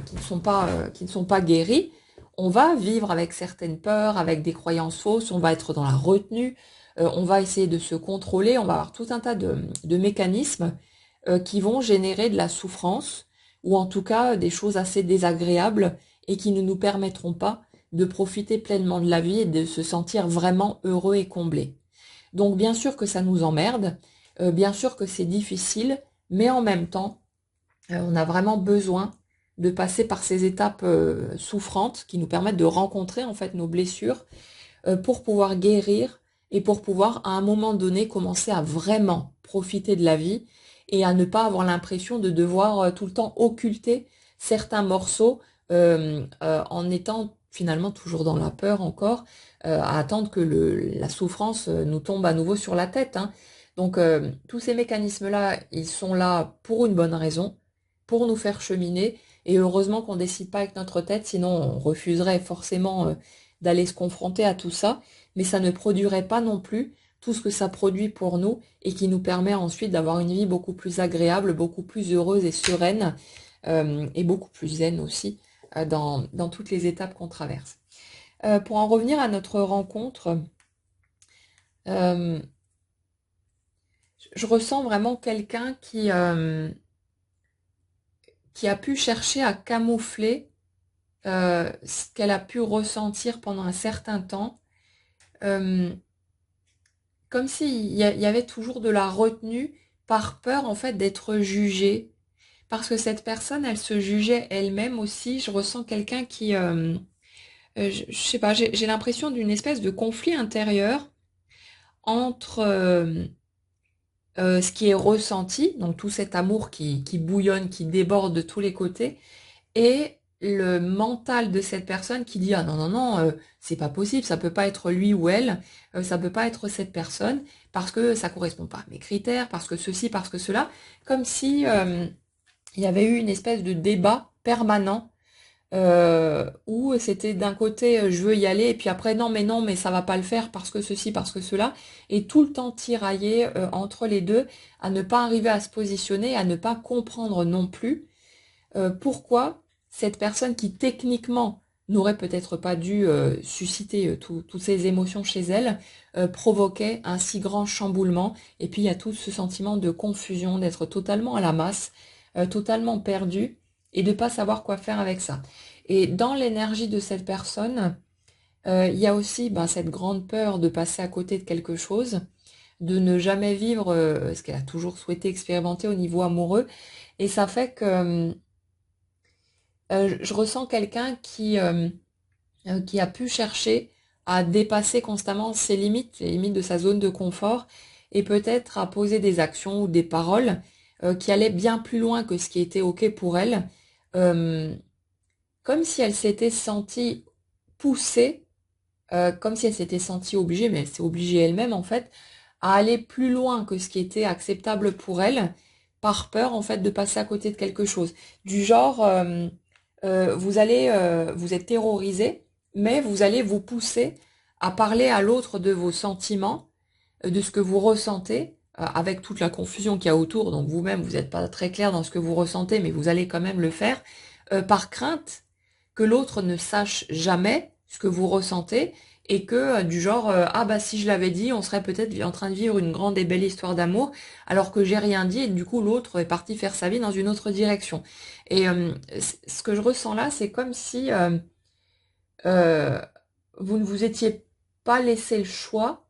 qui ne sont pas guéries, on va vivre avec certaines peurs, avec des croyances fausses, on va être dans la retenue, on va essayer de se contrôler, on va avoir tout un tas de mécanismes qui vont générer de la souffrance ou en tout cas des choses assez désagréables et qui ne nous permettront pas de profiter pleinement de la vie et de se sentir vraiment heureux et comblé. Donc bien sûr que ça nous emmerde, bien sûr que c'est difficile, mais en même temps, on a vraiment besoin de passer par ces étapes souffrantes qui nous permettent de rencontrer en fait nos blessures pour pouvoir guérir et pour pouvoir à un moment donné commencer à vraiment profiter de la vie et à ne pas avoir l'impression de devoir tout le temps occulter certains morceaux en étant finalement toujours dans la peur encore, à attendre que la souffrance nous tombe à nouveau sur la tête, hein. Donc tous ces mécanismes-là, ils sont là pour une bonne raison, pour nous faire cheminer, et heureusement qu'on décide pas avec notre tête, sinon on refuserait forcément d'aller se confronter à tout ça, mais ça ne produirait pas non plus tout ce que ça produit pour nous et qui nous permet ensuite d'avoir une vie beaucoup plus agréable, beaucoup plus heureuse et sereine, et beaucoup plus zen aussi dans toutes les étapes qu'on traverse. Pour en revenir à notre rencontre, euh, je ressens vraiment quelqu'un qui a pu chercher à camoufler ce qu'elle a pu ressentir pendant un certain temps, euh, comme s'il y avait toujours de la retenue par peur en fait d'être jugée. Parce que cette personne, elle se jugeait elle-même aussi. Je ressens quelqu'un qui, je sais pas, j'ai l'impression d'une espèce de conflit intérieur entre ce qui est ressenti, donc tout cet amour qui bouillonne, qui déborde de tous les côtés, et le mental de cette personne qui dit ah non non non c'est pas possible, ça peut pas être lui ou elle, ça peut pas être cette personne parce que ça correspond pas à mes critères, parce que ceci, parce que cela, comme si il y avait eu une espèce de débat permanent où c'était d'un côté je veux y aller et puis après non mais ça va pas le faire parce que ceci, parce que cela, et tout le temps tiraillé entre les deux, à ne pas arriver à se positionner, à ne pas comprendre non plus pourquoi cette personne qui techniquement n'aurait peut-être pas dû susciter toutes ces émotions chez elle, provoquait un si grand chamboulement. Et puis il y a tout ce sentiment de confusion, d'être totalement à la masse, totalement perdu, et de ne pas savoir quoi faire avec ça. Et dans l'énergie de cette personne, il y a aussi cette grande peur de passer à côté de quelque chose, de ne jamais vivre ce qu'elle a toujours souhaité expérimenter au niveau amoureux. Et ça fait que je ressens quelqu'un qui a pu chercher à dépasser constamment ses limites, les limites de sa zone de confort, et peut-être à poser des actions ou des paroles qui allaient bien plus loin que ce qui était OK pour elle, euh, comme si elle s'était sentie poussée, comme si elle s'était sentie obligée, mais elle s'est obligée elle-même en fait, à aller plus loin que ce qui était acceptable pour elle, par peur en fait de passer à côté de quelque chose. Du genre, vous êtes terrorisé, mais vous allez vous pousser à parler à l'autre de vos sentiments, de ce que vous ressentez, avec toute la confusion qu'il y a autour. Donc vous-même, vous n'êtes pas très clair dans ce que vous ressentez, mais vous allez quand même le faire, par crainte que l'autre ne sache jamais ce que vous ressentez et que du genre ah bah si je l'avais dit, on serait peut-être en train de vivre une grande et belle histoire d'amour alors que j'ai rien dit et du coup l'autre est parti faire sa vie dans une autre direction. Et ce que je ressens là, c'est comme si euh, vous ne vous étiez pas laissé le choix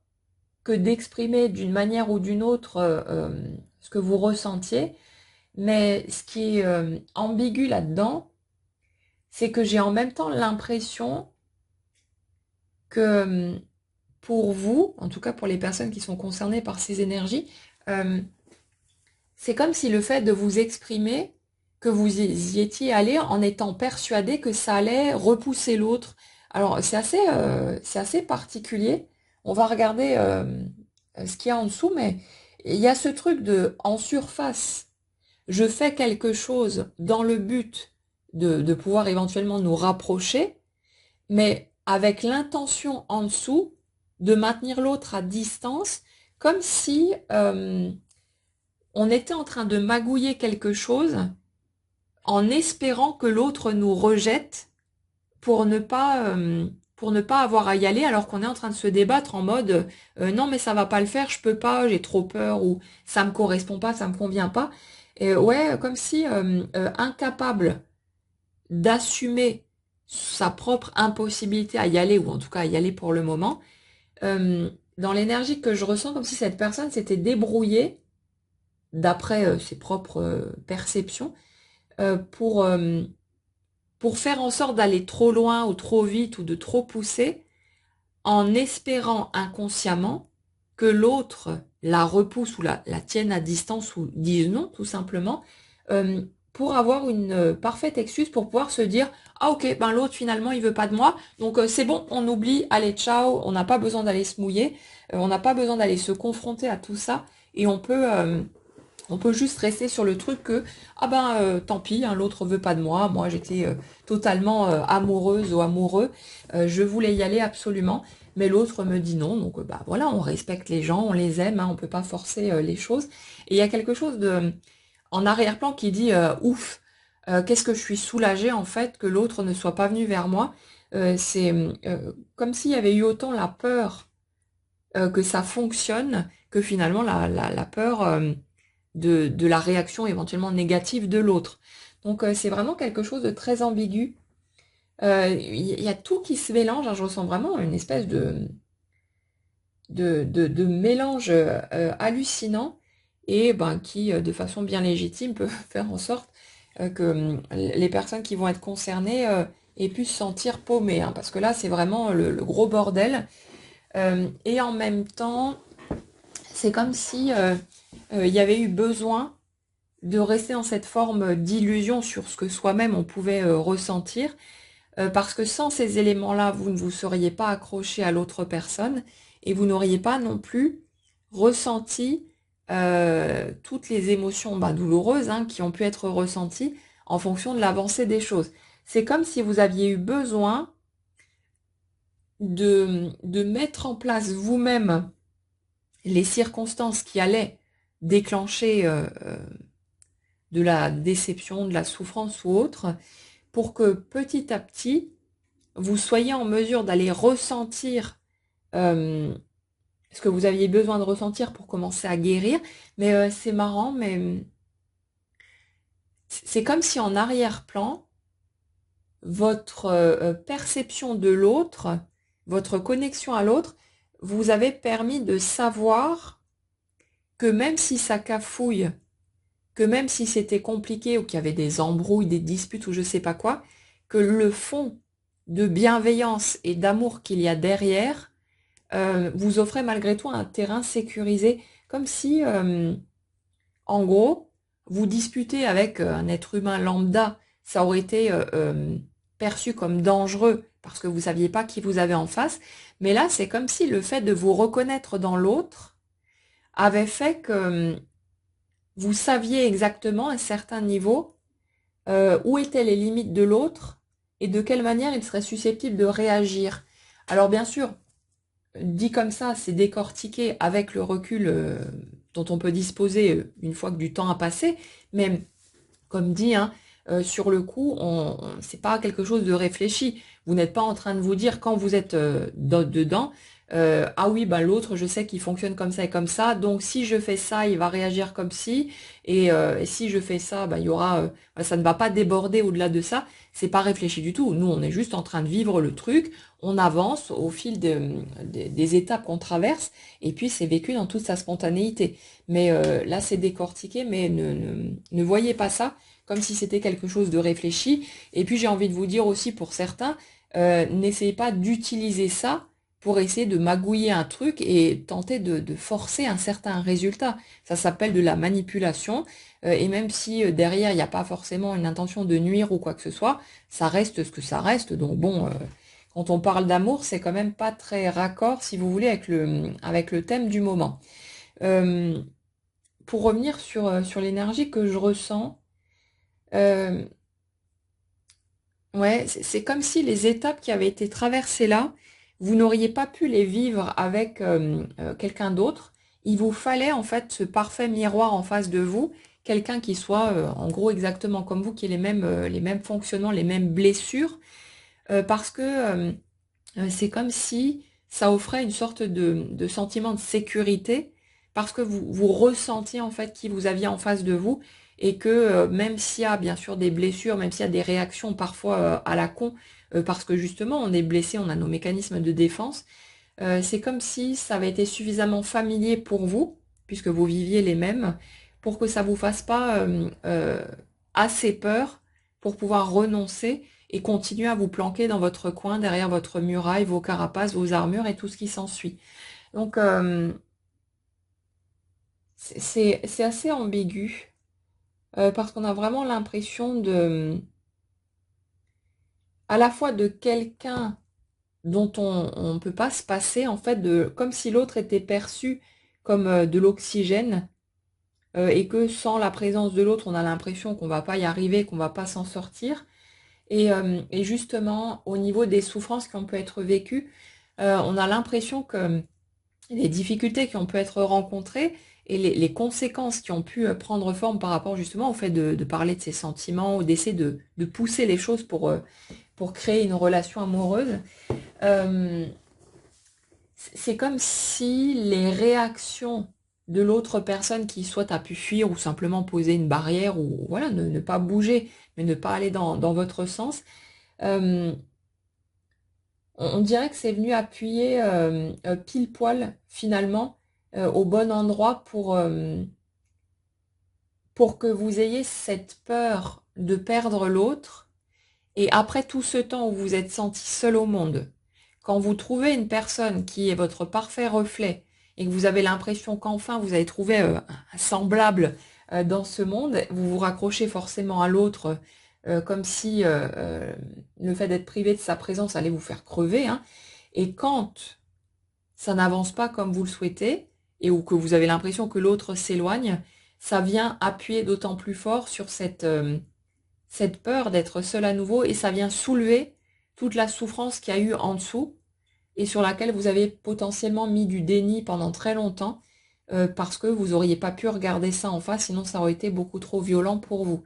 que d'exprimer d'une manière ou d'une autre ce que vous ressentiez, mais ce qui est ambigu là-dedans, c'est que j'ai en même temps l'impression que pour vous, en tout cas pour les personnes qui sont concernées par ces énergies, euh, c'est comme si le fait de vous exprimer, que vous y étiez allé en étant persuadé que ça allait repousser l'autre. Alors c'est assez particulier. On va regarder ce qu'il y a en dessous, mais il y a ce truc de en surface, je fais quelque chose dans le but de pouvoir éventuellement nous rapprocher, mais avec l'intention en dessous de maintenir l'autre à distance, comme si on était en train de magouiller quelque chose en espérant que l'autre nous rejette pour ne pas avoir à y aller alors qu'on est en train de se débattre en mode non mais ça va pas le faire, je peux pas, j'ai trop peur ou ça me correspond pas, ça me convient pas. Et ouais, comme si incapable d'assumer sa propre impossibilité à y aller ou en tout cas à y aller pour le moment, dans l'énergie que je ressens, comme si cette personne s'était débrouillée d'après ses propres perceptions pour pour faire en sorte d'aller trop loin ou trop vite ou de trop pousser, en espérant inconsciemment que l'autre la repousse ou la tienne à distance ou dise non, tout simplement, pour avoir une parfaite excuse pour pouvoir se dire ah ok, ben l'autre finalement il veut pas de moi, donc c'est bon, on oublie, allez ciao, on n'a pas besoin d'aller se mouiller, on n'a pas besoin d'aller se confronter à tout ça, et on peut juste rester sur le truc que ah ben tant pis, hein, l'autre veut pas de moi, moi j'étais totalement amoureuse ou amoureux, je voulais y aller absolument, mais l'autre me dit non, donc bah voilà, on respecte les gens, on les aime, hein, on peut pas forcer les choses. Et il y a quelque chose de en arrière-plan qui dit ouf, qu'est-ce que je suis soulagée en fait que l'autre ne soit pas venu vers moi. C'est comme s'il y avait eu autant la peur que ça fonctionne que finalement la peur de la réaction éventuellement négative de l'autre. Donc c'est vraiment quelque chose de très ambigu. Il y a tout qui se mélange, hein, je ressens vraiment une espèce de mélange hallucinant et ben, qui, de façon bien légitime, peut faire en sorte que les personnes qui vont être concernées aient pu se sentir paumées, hein, parce que là, c'est vraiment le gros bordel. Et en même temps, c'est comme si il y avait eu besoin de rester dans cette forme d'illusion sur ce que soi-même on pouvait ressentir, parce que sans ces éléments-là, vous ne vous seriez pas accroché à l'autre personne et vous n'auriez pas non plus ressenti toutes les émotions douloureuses, hein, qui ont pu être ressenties en fonction de l'avancée des choses. C'est comme si vous aviez eu besoin de mettre en place vous-même les circonstances qui allaient déclencher de la déception, de la souffrance ou autre, pour que petit à petit, vous soyez en mesure d'aller ressentir ce que vous aviez besoin de ressentir pour commencer à guérir. Mais c'est marrant, mais c'est comme si en arrière-plan, votre perception de l'autre, votre connexion à l'autre, vous avait permis de savoir que même si ça cafouille, que même si c'était compliqué ou qu'il y avait des embrouilles, des disputes ou je sais pas quoi, que le fond de bienveillance et d'amour qu'il y a derrière vous offrait malgré tout un terrain sécurisé, comme si, en gros, vous disputez avec un être humain lambda, ça aurait été perçu comme dangereux parce que vous ne saviez pas qui vous avez en face, mais là, c'est comme si le fait de vous reconnaître dans l'autre avait fait que vous saviez exactement à un certain niveau où étaient les limites de l'autre et de quelle manière il serait susceptible de réagir. Alors bien sûr, dit comme ça, c'est décortiqué avec le recul dont on peut disposer une fois que du temps a passé, mais comme dit, hein, sur le coup, c'est pas quelque chose de réfléchi. Vous n'êtes pas en train de vous dire quand vous êtes dedans, ah oui, bah l'autre, je sais qu'il fonctionne comme ça et comme ça, donc si je fais ça, il va réagir comme si, et si je fais ça, bah il y aura, ça ne va pas déborder au-delà de ça. C'est pas réfléchi du tout. Nous, on est juste en train de vivre le truc, on avance au fil des étapes qu'on traverse, et puis c'est vécu dans toute sa spontanéité. Mais là, c'est décortiqué, mais ne voyez pas ça comme si c'était quelque chose de réfléchi. Et puis j'ai envie de vous dire aussi pour certains, n'essayez pas d'utiliser ça pour essayer de magouiller un truc et tenter de forcer un certain résultat. Ça s'appelle de la manipulation. Et même si derrière, il n'y a pas forcément une intention de nuire ou quoi que ce soit, ça reste ce que ça reste. Donc bon, quand on parle d'amour, c'est quand même pas très raccord, si vous voulez, avec le thème du moment. Euh, pour revenir sur l'énergie que je ressens, euh, ouais, c'est comme si les étapes qui avaient été traversées là, vous n'auriez pas pu les vivre avec quelqu'un d'autre. Il vous fallait en fait ce parfait miroir en face de vous, quelqu'un qui soit en gros exactement comme vous, qui ait les mêmes fonctionnements, les mêmes blessures, parce que c'est comme si ça offrait une sorte de sentiment de sécurité, parce que vous ressentiez en fait qui vous aviez en face de vous, et que même s'il y a bien sûr des blessures, même s'il y a des réactions parfois à la con, parce que justement on est blessé, on a nos mécanismes de défense, c'est comme si ça avait été suffisamment familier pour vous, puisque vous viviez les mêmes, pour que ça vous fasse pas assez peur pour pouvoir renoncer et continuer à vous planquer dans votre coin, derrière votre muraille, vos carapaces, vos armures et tout ce qui s'ensuit. Donc, c'est assez ambigu, parce qu'on a vraiment l'impression à la fois de quelqu'un dont on ne peut pas se passer, en fait, comme si l'autre était perçu comme de l'oxygène, et que sans la présence de l'autre, on a l'impression qu'on va pas y arriver, qu'on va pas s'en sortir. Et justement, au niveau des souffrances qui ont pu être vécues, on a l'impression que les difficultés qui ont pu être rencontrées et les conséquences qui ont pu prendre forme par rapport justement au fait de parler de ses sentiments ou d'essayer de pousser les choses pour créer une relation amoureuse, euh, c'est comme si les réactions de l'autre personne qui soit a pu fuir ou simplement poser une barrière ou voilà, ne pas bouger, mais ne pas aller dans votre sens, euh, on dirait que c'est venu appuyer pile poil finalement au bon endroit pour que vous ayez cette peur de perdre l'autre. Et après tout ce temps où vous êtes senti seul au monde, quand vous trouvez une personne qui est votre parfait reflet et que vous avez l'impression qu'enfin vous avez trouvé un semblable dans ce monde, vous vous raccrochez forcément à l'autre comme si le fait d'être privé de sa présence allait vous faire crever, hein. Et quand ça n'avance pas comme vous le souhaitez et ou que vous avez l'impression que l'autre s'éloigne, ça vient appuyer d'autant plus fort sur cette peur d'être seul à nouveau et ça vient soulever toute la souffrance qu'il y a eu en dessous et sur laquelle vous avez potentiellement mis du déni pendant très longtemps parce que vous n'auriez pas pu regarder ça en face, sinon ça aurait été beaucoup trop violent pour vous.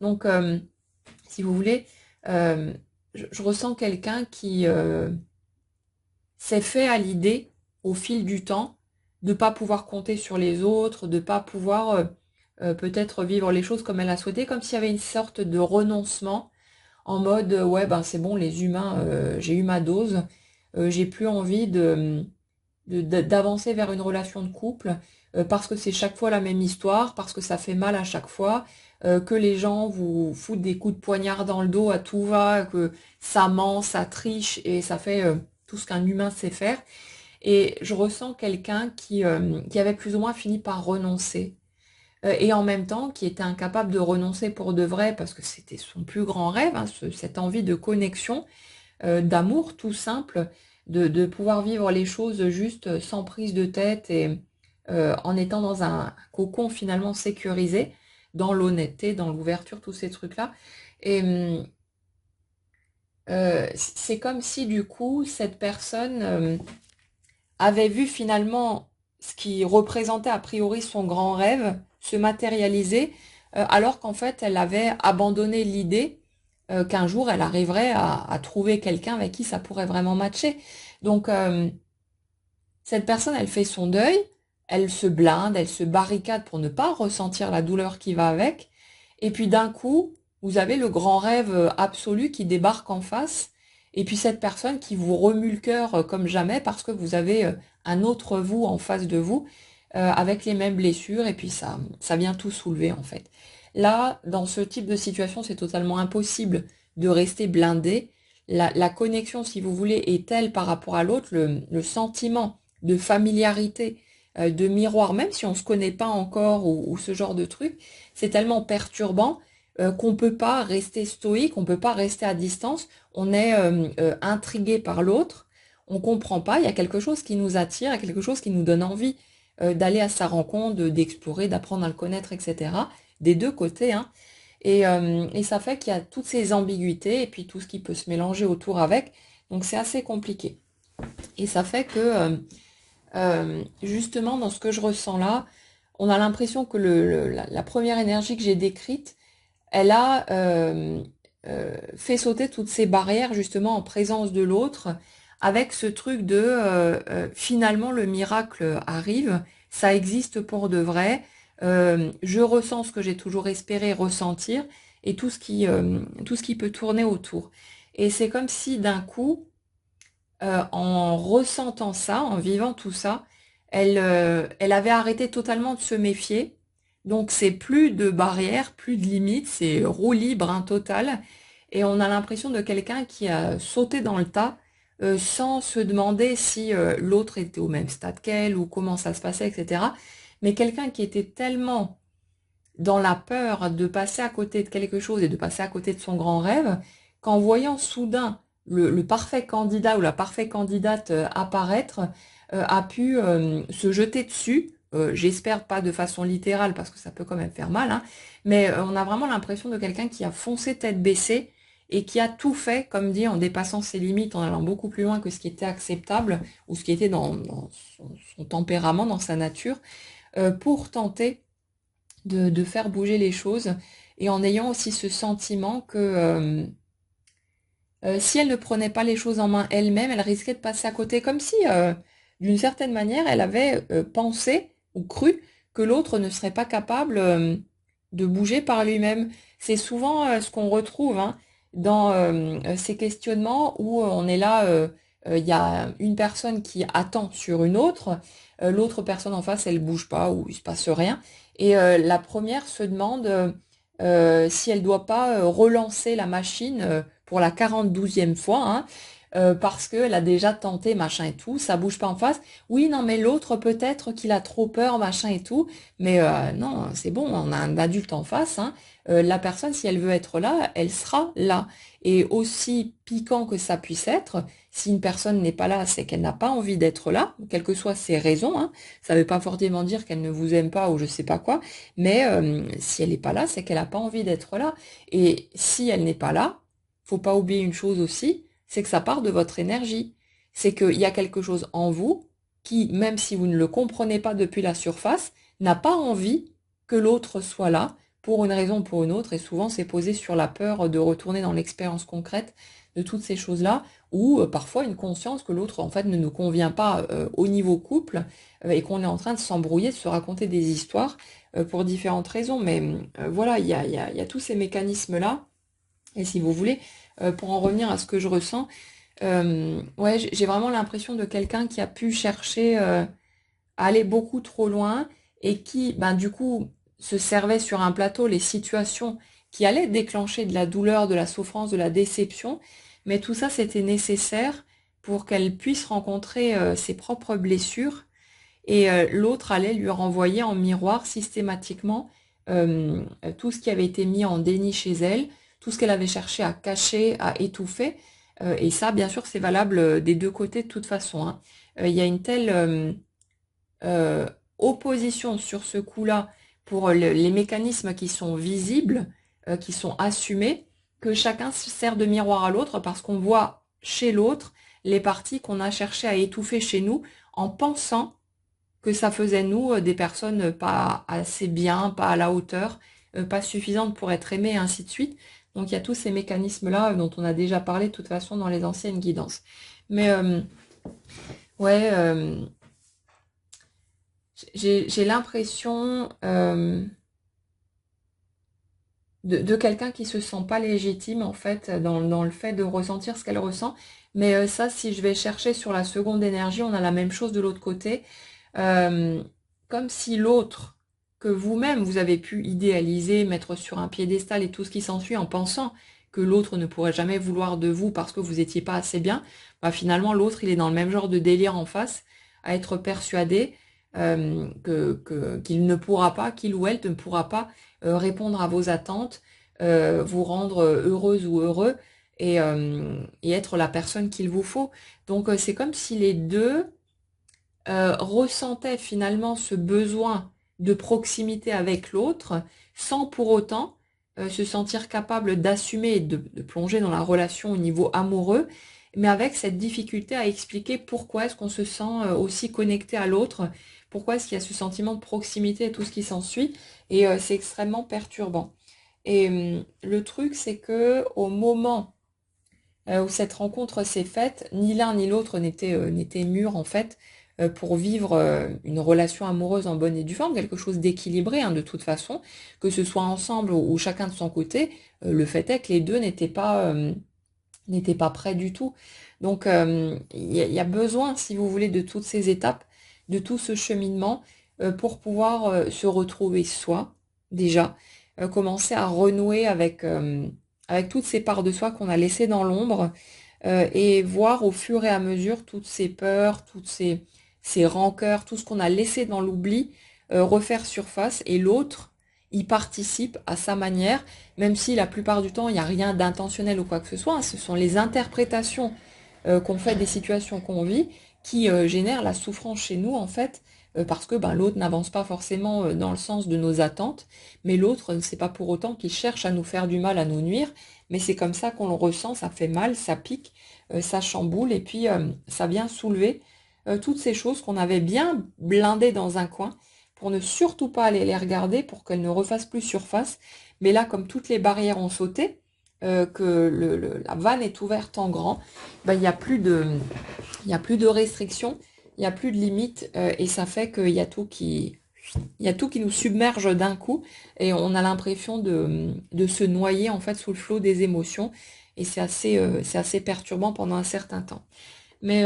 Donc, si vous voulez, euh, je ressens quelqu'un qui s'est fait à l'idée, au fil du temps, de pas pouvoir compter sur les autres, de pas pouvoir peut-être vivre les choses comme elle a souhaité, comme s'il y avait une sorte de renoncement en mode ouais ben c'est bon les humains j'ai eu ma dose, j'ai plus envie d'avancer vers une relation de couple parce que c'est chaque fois la même histoire, parce que ça fait mal à chaque fois, que les gens vous foutent des coups de poignard dans le dos à tout va, que ça ment, ça triche et ça fait tout ce qu'un humain sait faire. Et je ressens quelqu'un qui avait plus ou moins fini par renoncer et en même temps qui était incapable de renoncer pour de vrai parce que c'était son plus grand rêve, hein, cette envie de connexion, d'amour tout simple, de pouvoir vivre les choses juste sans prise de tête et en étant dans un cocon finalement sécurisé, dans l'honnêteté, dans l'ouverture, tous ces trucs-là. Et c'est comme si du coup cette personne avait vu finalement ce qui représentait a priori son grand rêve se matérialiser, alors qu'en fait elle avait abandonné l'idée qu'un jour elle arriverait à trouver quelqu'un avec qui ça pourrait vraiment matcher. Donc cette personne, elle fait son deuil, elle se blinde, elle se barricade pour ne pas ressentir la douleur qui va avec, et puis d'un coup, vous avez le grand rêve absolu qui débarque en face, et puis cette personne qui vous remue le cœur comme jamais parce que vous avez un autre vous en face de vous, avec les mêmes blessures, et puis ça vient tout soulever en fait. Là, dans ce type de situation, c'est totalement impossible de rester blindé. La connexion, si vous voulez, est telle par rapport à l'autre, le sentiment de familiarité, de miroir, même si on ne se connaît pas encore ou ce genre de truc, c'est tellement perturbant qu'on ne peut pas rester stoïque, on ne peut pas rester à distance, on est intrigué par l'autre, on ne comprend pas, il y a quelque chose qui nous attire, il y a quelque chose qui nous donne envie d'aller à sa rencontre, d'explorer, d'apprendre à le connaître, etc. Des deux côtés, hein. Et ça fait qu'il y a toutes ces ambiguïtés et puis tout ce qui peut se mélanger autour avec. Donc c'est assez compliqué. Et ça fait que justement dans ce que je ressens là, on a l'impression que la première énergie que j'ai décrite, elle a fait sauter toutes ces barrières justement en présence de l'autre, avec ce truc de finalement le miracle arrive, ça existe pour de vrai, je ressens ce que j'ai toujours espéré ressentir et tout ce qui peut tourner autour. Et c'est comme si d'un coup, en ressentant ça, en vivant tout ça, elle avait arrêté totalement de se méfier. Donc c'est plus de barrières, plus de limites, c'est roue libre, hein, total. et on a l'impression de quelqu'un qui a sauté dans le tas sans se demander si l'autre était au même stade qu'elle ou comment ça se passait, etc. Mais quelqu'un qui était tellement dans la peur de passer à côté de quelque chose et de passer à côté de son grand rêve, qu'en voyant soudain le parfait candidat ou la parfaite candidate apparaître, a pu se jeter dessus. J'espère pas de façon littérale parce que ça peut quand même faire mal, hein, mais on a vraiment l'impression de quelqu'un qui a foncé tête baissée et qui a tout fait, comme dit, en dépassant ses limites, en allant beaucoup plus loin que ce qui était acceptable ou ce qui était dans son tempérament, dans sa nature, pour tenter de faire bouger les choses et en ayant aussi ce sentiment que si elle ne prenait pas les choses en main elle-même, elle risquait de passer à côté, comme si, d'une certaine manière, elle avait pensé ou cru que l'autre ne serait pas capable de bouger par lui-même. C'est souvent ce qu'on retrouve hein, dans ces questionnements où on est là, il y a une personne qui attend sur une autre, l'autre personne en face, elle bouge pas ou il se passe rien, et la première se demande si elle doit pas relancer la machine pour la 42e fois, hein, parce qu'elle a déjà tenté, machin et tout, ça bouge pas en face. Oui, non, mais l'autre, peut-être qu'il a trop peur, machin et tout, mais non, c'est bon, on a un adulte en face, hein. La personne, si elle veut être là, elle sera là. Et aussi piquant que ça puisse être, si une personne n'est pas là, c'est qu'elle n'a pas envie d'être là, quelles que soient ses raisons, hein. Ça ne veut pas forcément dire qu'elle ne vous aime pas ou je sais pas quoi, mais si elle n'est pas là, c'est qu'elle n'a pas envie d'être là. Et si elle n'est pas là, faut pas oublier une chose aussi, c'est que ça part de votre énergie. C'est qu'il y a quelque chose en vous qui, même si vous ne le comprenez pas depuis la surface, n'a pas envie que l'autre soit là pour une raison ou pour une autre. Et souvent, c'est posé sur la peur de retourner dans l'expérience concrète de toutes ces choses-là, ou parfois une conscience que l'autre, en fait, ne nous convient pas au niveau couple et qu'on est en train de s'embrouiller, de se raconter des histoires pour différentes raisons. Mais voilà, il y a tous ces mécanismes-là. Et si vous voulez, pour en revenir à ce que je ressens, ouais, j'ai vraiment l'impression de quelqu'un qui a pu chercher à aller beaucoup trop loin et qui, ben, du coup, se servait sur un plateau les situations qui allaient déclencher de la douleur, de la souffrance, de la déception. Mais tout ça, c'était nécessaire pour qu'elle puisse rencontrer ses propres blessures et l'autre allait lui renvoyer en miroir systématiquement tout ce qui avait été mis en déni chez elle, tout ce qu'elle avait cherché à cacher, à étouffer. Et ça, bien sûr, c'est valable des deux côtés de toute façon, hein. Il y a une telle euh, opposition sur ce coup-là pour les mécanismes qui sont visibles, qui sont assumés, que chacun se sert de miroir à l'autre parce qu'on voit chez l'autre les parties qu'on a cherché à étouffer chez nous en pensant que ça faisait nous des personnes pas assez bien, pas à la hauteur, pas suffisantes pour être aimées, et ainsi de suite. Donc il y a tous ces mécanismes-là dont on a déjà parlé de toute façon dans les anciennes guidances. Mais ouais, j'ai l'impression de quelqu'un qui se sent pas légitime en fait dans le fait de ressentir ce qu'elle ressent. Mais ça, si je vais chercher sur la seconde énergie, on a la même chose de l'autre côté. Euh, Comme si l'autre, que vous-même vous avez pu idéaliser, mettre sur un piédestal et tout ce qui s'ensuit en pensant que l'autre ne pourrait jamais vouloir de vous parce que vous n'étiez pas assez bien, bah finalement l'autre il est dans le même genre de délire en face, à être persuadé qu'il ne pourra pas, qu'il ou elle ne pourra pas répondre à vos attentes, vous rendre heureuse ou heureux et être la personne qu'il vous faut. Donc c'est comme si les deux ressentait finalement ce besoin de proximité avec l'autre sans pour autant se sentir capable d'assumer et de plonger dans la relation au niveau amoureux, mais avec cette difficulté à expliquer pourquoi est-ce qu'on se sent aussi connecté à l'autre, pourquoi est-ce qu'il y a ce sentiment de proximité et tout ce qui s'ensuit, et c'est extrêmement perturbant. Et le truc, c'est que au moment où cette rencontre s'est faite, ni l'un ni l'autre n'était mûr en fait pour vivre une relation amoureuse en bonne et due forme, quelque chose d'équilibré hein, de toute façon, que ce soit ensemble ou chacun de son côté, le fait est que les deux n'étaient pas prêts du tout. Donc il y a besoin, si vous voulez, de toutes ces étapes, de tout ce cheminement pour pouvoir se retrouver soi, déjà, commencer à renouer avec avec toutes ces parts de soi qu'on a laissées dans l'ombre, et voir au fur et à mesure toutes ces peurs, ces rancœurs, tout ce qu'on a laissé dans l'oubli, refaire surface, et l'autre y participe à sa manière, même si la plupart du temps il n'y a rien d'intentionnel ou quoi que ce soit, hein. Ce sont les interprétations qu'on fait des situations qu'on vit qui génèrent la souffrance chez nous en fait, parce que ben, l'autre n'avance pas forcément dans le sens de nos attentes, mais l'autre, c'est pas pour autant qu'il cherche à nous faire du mal, à nous nuire, mais c'est comme ça qu'on le ressent, ça fait mal, ça pique, ça chamboule, et puis ça vient soulever toutes ces choses qu'on avait bien blindées dans un coin, pour ne surtout pas aller les regarder, pour qu'elles ne refassent plus surface. Mais là, comme toutes les barrières ont sauté, que la vanne est ouverte en grand, ben, il y a plus de restrictions, il n'y a plus de limites, et ça fait qu'il y a tout il y a tout qui nous submerge d'un coup, et on a l'impression de se noyer en fait sous le flot des émotions, et c'est assez perturbant pendant un certain temps. Mais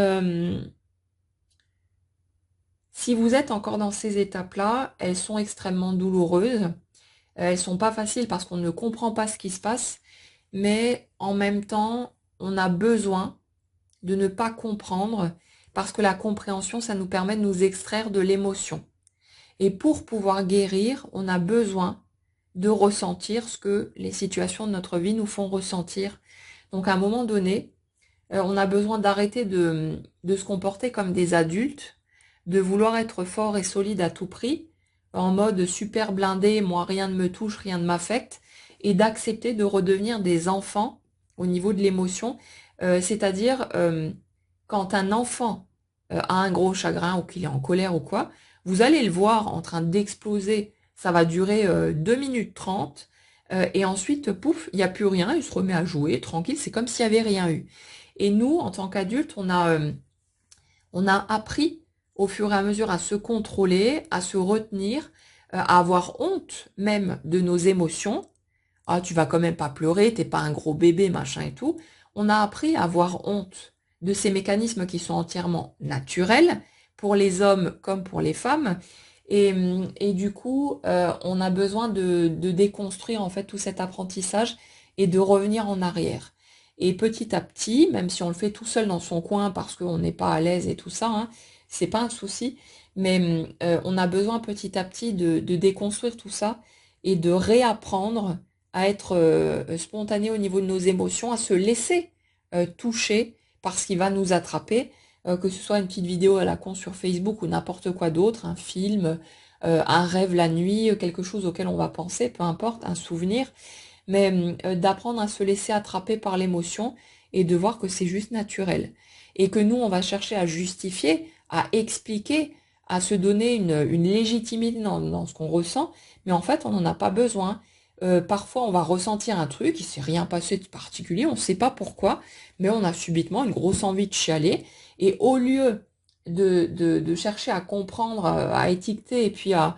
si vous êtes encore dans ces étapes-là, elles sont extrêmement douloureuses. Elles sont pas faciles parce qu'on ne comprend pas ce qui se passe, mais en même temps, on a besoin de ne pas comprendre parce que la compréhension, ça nous permet de nous extraire de l'émotion. Et pour pouvoir guérir, on a besoin de ressentir ce que les situations de notre vie nous font ressentir. Donc à un moment donné, on a besoin d'arrêter de se comporter comme des adultes, de vouloir être fort et solide à tout prix, en mode super blindé, moi rien ne me touche, rien ne m'affecte, et d'accepter de redevenir des enfants au niveau de l'émotion, c'est-à-dire quand un enfant a un gros chagrin ou qu'il est en colère ou quoi, vous allez le voir en train d'exploser, ça va durer 2 minutes 30, et ensuite, pouf, il n'y a plus rien, il se remet à jouer, tranquille, c'est comme s'il n'y avait rien eu. Et nous, en tant qu'adultes, on a appris au fur et à mesure à se contrôler, à se retenir, à avoir honte même de nos émotions. Ah, tu vas quand même pas pleurer, t'es pas un gros bébé, machin et tout. On a appris à avoir honte de ces mécanismes qui sont entièrement naturels pour les hommes comme pour les femmes. Et du coup, on a besoin de déconstruire en fait tout cet apprentissage et de revenir en arrière. Et petit à petit, même si on le fait tout seul dans son coin parce qu'on n'est pas à l'aise et tout ça, hein, c'est pas un souci, mais on a besoin petit à petit de déconstruire tout ça et de réapprendre à être spontané au niveau de nos émotions, à se laisser toucher par ce qui va nous attraper, que ce soit une petite vidéo à la con sur Facebook ou n'importe quoi d'autre, un film, un rêve la nuit, quelque chose auquel on va penser, peu importe, un souvenir, mais d'apprendre à se laisser attraper par l'émotion et de voir que c'est juste naturel. Et que nous, on va chercher à justifier, à expliquer, à se donner une légitimité dans ce qu'on ressent, mais en fait, on n'en a pas besoin. Parfois, on va ressentir un truc, il s'est rien passé de particulier, on ne sait pas pourquoi, mais on a subitement une grosse envie de chialer, et au lieu de chercher à comprendre, à étiqueter, et puis à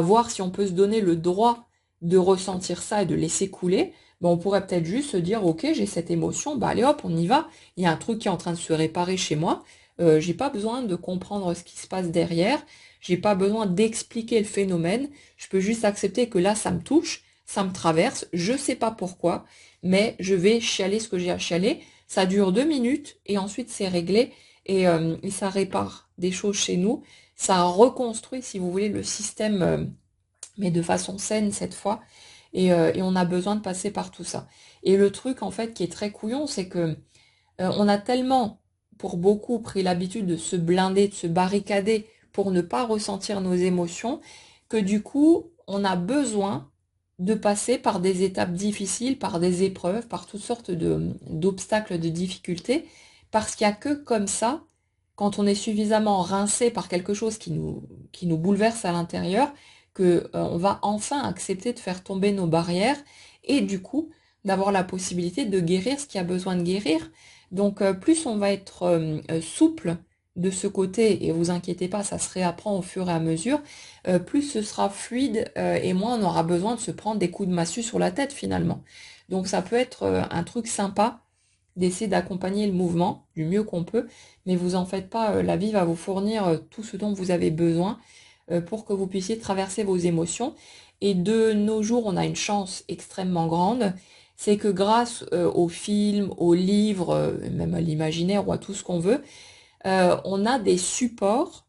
voir si on peut se donner le droit de ressentir ça et de laisser couler, ben on pourrait peut-être juste se dire, ok, j'ai cette émotion, bah allez hop, on y va, il y a un truc qui est en train de se réparer chez moi, j'ai pas besoin de comprendre ce qui se passe derrière, j'ai pas besoin d'expliquer le phénomène, je peux juste accepter que là, ça me touche, ça me traverse, je sais pas pourquoi, mais je vais chialer ce que j'ai à chialer, ça dure 2 minutes, et ensuite c'est réglé, et ça répare des choses chez nous, ça reconstruit, si vous voulez, le système, mais de façon saine cette fois, et on a besoin de passer par tout ça. Et le truc, en fait, qui est très couillon, c'est que on a tellement, pour beaucoup, pris l'habitude de se blinder, de se barricader pour ne pas ressentir nos émotions, que du coup, on a besoin de passer par des étapes difficiles, par des épreuves, par toutes sortes d'obstacles, de difficultés, parce qu'il n'y a que comme ça, quand on est suffisamment rincé par quelque chose qui nous bouleverse à l'intérieur, que on va enfin accepter de faire tomber nos barrières et du coup d'avoir la possibilité de guérir ce qui a besoin de guérir. Donc plus on va être souple de ce côté, et vous inquiétez pas, ça se réapprend au fur et à mesure, plus ce sera fluide, et moins on aura besoin de se prendre des coups de massue sur la tête finalement. Donc ça peut être un truc sympa d'essayer d'accompagner le mouvement du mieux qu'on peut, mais vous en faites pas, la vie va vous fournir tout ce dont vous avez besoin pour que vous puissiez traverser vos émotions. Et de nos jours, on a une chance extrêmement grande, c'est que grâce aux films, aux livres, même à l'imaginaire ou à tout ce qu'on veut, on a des supports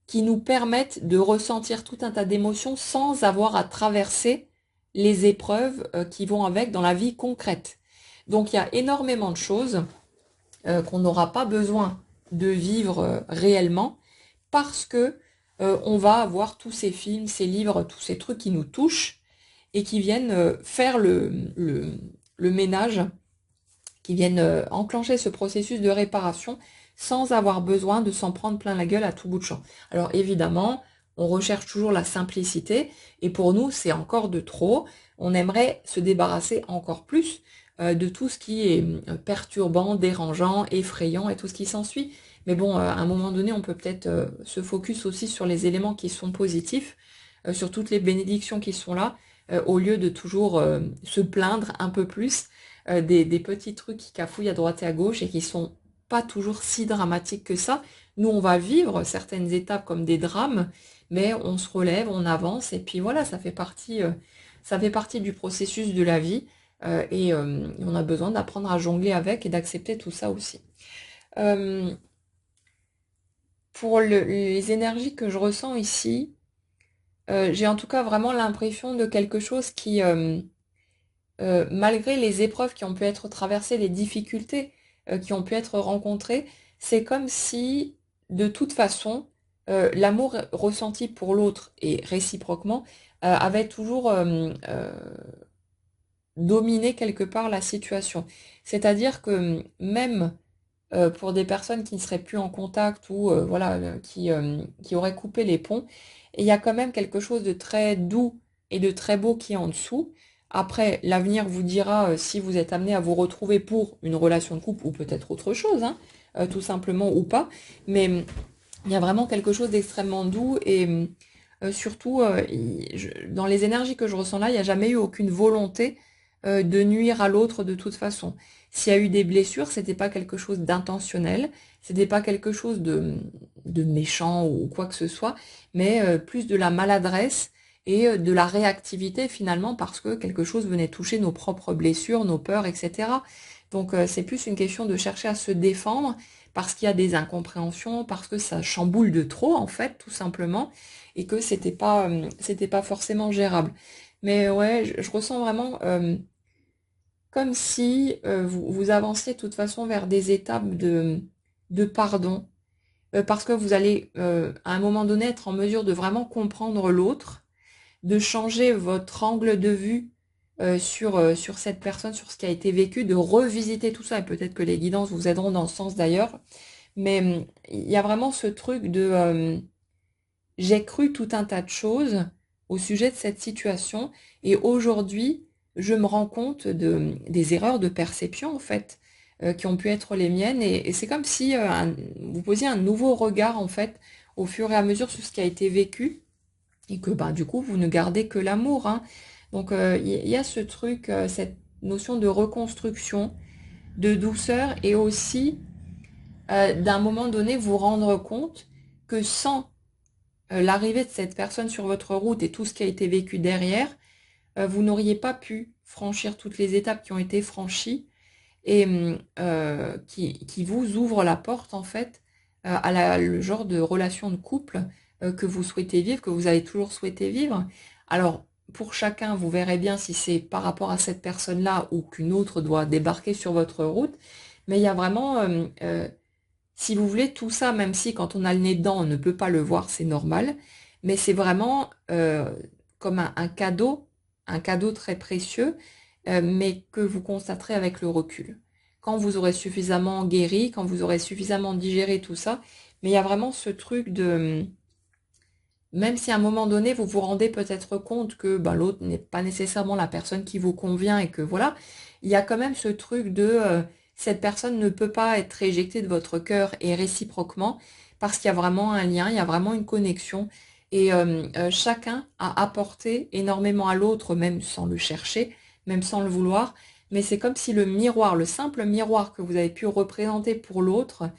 qui nous permettent de ressentir tout un tas d'émotions sans avoir à traverser les épreuves qui vont avec dans la vie concrète. Donc il y a énormément de choses qu'on n'aura pas besoin de vivre réellement parce que on va avoir tous ces films, ces livres, tous ces trucs qui nous touchent et qui viennent faire le ménage, qui viennent enclencher ce processus de réparation sans avoir besoin de s'en prendre plein la gueule à tout bout de champ. Alors évidemment, on recherche toujours la simplicité et pour nous, c'est encore de trop. On aimerait se débarrasser encore plus de tout ce qui est perturbant, dérangeant, effrayant et tout ce qui s'ensuit. Mais bon, à un moment donné, on peut peut-être se focus aussi sur les éléments qui sont positifs, sur toutes les bénédictions qui sont là, au lieu de toujours se plaindre un peu plus des petits trucs qui cafouillent à droite et à gauche et qui sont pas toujours si dramatiques que ça. Nous, on va vivre certaines étapes comme des drames, mais on se relève, on avance, et puis voilà, ça fait partie du processus de la vie, et on a besoin d'apprendre à jongler avec et d'accepter tout ça aussi. Euh, pour les énergies que je ressens ici, j'ai en tout cas vraiment l'impression de quelque chose qui, malgré les épreuves qui ont pu être traversées, les difficultés qui ont pu être rencontrées, c'est comme si, de toute façon, l'amour ressenti pour l'autre et réciproquement avait toujours dominé quelque part la situation. C'est-à-dire que même pour des personnes qui ne seraient plus en contact ou voilà, qui auraient coupé les ponts, il y a quand même quelque chose de très doux et de très beau qui est en dessous. Après, l'avenir vous dira si vous êtes amené à vous retrouver pour une relation de couple ou peut-être autre chose, hein, tout simplement ou pas. Mais il y a vraiment quelque chose d'extrêmement doux et surtout, dans les énergies que je ressens là, il n'y a jamais eu aucune volonté de nuire à l'autre de toute façon. S'il y a eu des blessures, c'était pas quelque chose d'intentionnel, c'était pas quelque chose de méchant ou quoi que ce soit, mais plus de la maladresse et de la réactivité finalement parce que quelque chose venait toucher nos propres blessures, nos peurs, etc. Donc c'est plus une question de chercher à se défendre parce qu'il y a des incompréhensions, parce que ça chamboule de trop en fait, tout simplement, et que c'était pas forcément gérable. Mais ouais, je ressens vraiment comme si vous avanciez de toute façon vers des étapes de pardon, parce que vous allez à un moment donné être en mesure de vraiment comprendre l'autre, de changer votre angle de vue sur cette personne, sur ce qui a été vécu, de revisiter tout ça, et peut-être que les guidances vous aideront dans ce sens d'ailleurs, mais il y a vraiment ce truc de j'ai cru tout un tas de choses au sujet de cette situation et aujourd'hui, je me rends compte des erreurs de perception en fait qui ont pu être les miennes et c'est comme si vous posiez un nouveau regard en fait au fur et à mesure sur ce qui a été vécu et que bah, du coup vous ne gardez que l'amour, hein. Donc il y a ce truc, cette notion de reconstruction, de douceur et aussi d'un moment donné vous rendre compte que sans l'arrivée de cette personne sur votre route et tout ce qui a été vécu derrière, vous n'auriez pas pu franchir toutes les étapes qui ont été franchies et qui vous ouvrent la porte en fait à le genre de relation de couple que vous souhaitez vivre, que vous avez toujours souhaité vivre. Alors, pour chacun, vous verrez bien si c'est par rapport à cette personne-là ou qu'une autre doit débarquer sur votre route, mais il y a vraiment si vous voulez, tout ça, même si quand on a le nez dedans, on ne peut pas le voir, c'est normal, mais c'est vraiment comme un cadeau très précieux, mais que vous constaterez avec le recul. Quand vous aurez suffisamment guéri, quand vous aurez suffisamment digéré tout ça, mais il y a vraiment ce truc de, même si à un moment donné, vous vous rendez peut-être compte que ben, l'autre n'est pas nécessairement la personne qui vous convient et que voilà, il y a quand même ce truc de cette personne ne peut pas être éjectée de votre cœur et réciproquement parce qu'il y a vraiment un lien, il y a vraiment une connexion et chacun a apporté énormément à l'autre, même sans le chercher, même sans le vouloir. Mais c'est comme si le miroir, le simple miroir que vous avez pu représenter pour l'autre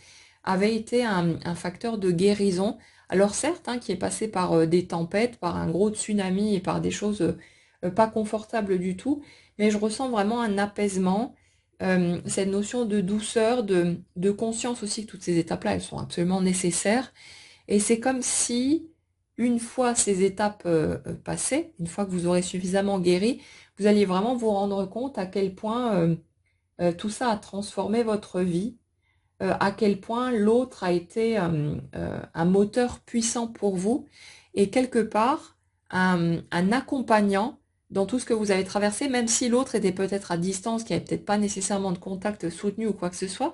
avait été un facteur de guérison alors certes, hein, qui est passé par des tempêtes, par un gros tsunami et par des choses pas confortables du tout, mais je ressens vraiment un apaisement, cette notion de douceur, de conscience aussi que toutes ces étapes-là, elles sont absolument nécessaires. Et c'est comme si, une fois ces étapes passées, une fois que vous aurez suffisamment guéri, vous alliez vraiment vous rendre compte à quel point tout ça a transformé votre vie, à quel point l'autre a été un moteur puissant pour vous et quelque part un accompagnant dans tout ce que vous avez traversé, même si l'autre était peut-être à distance, qu'il n'y avait peut-être pas nécessairement de contact soutenu ou quoi que ce soit,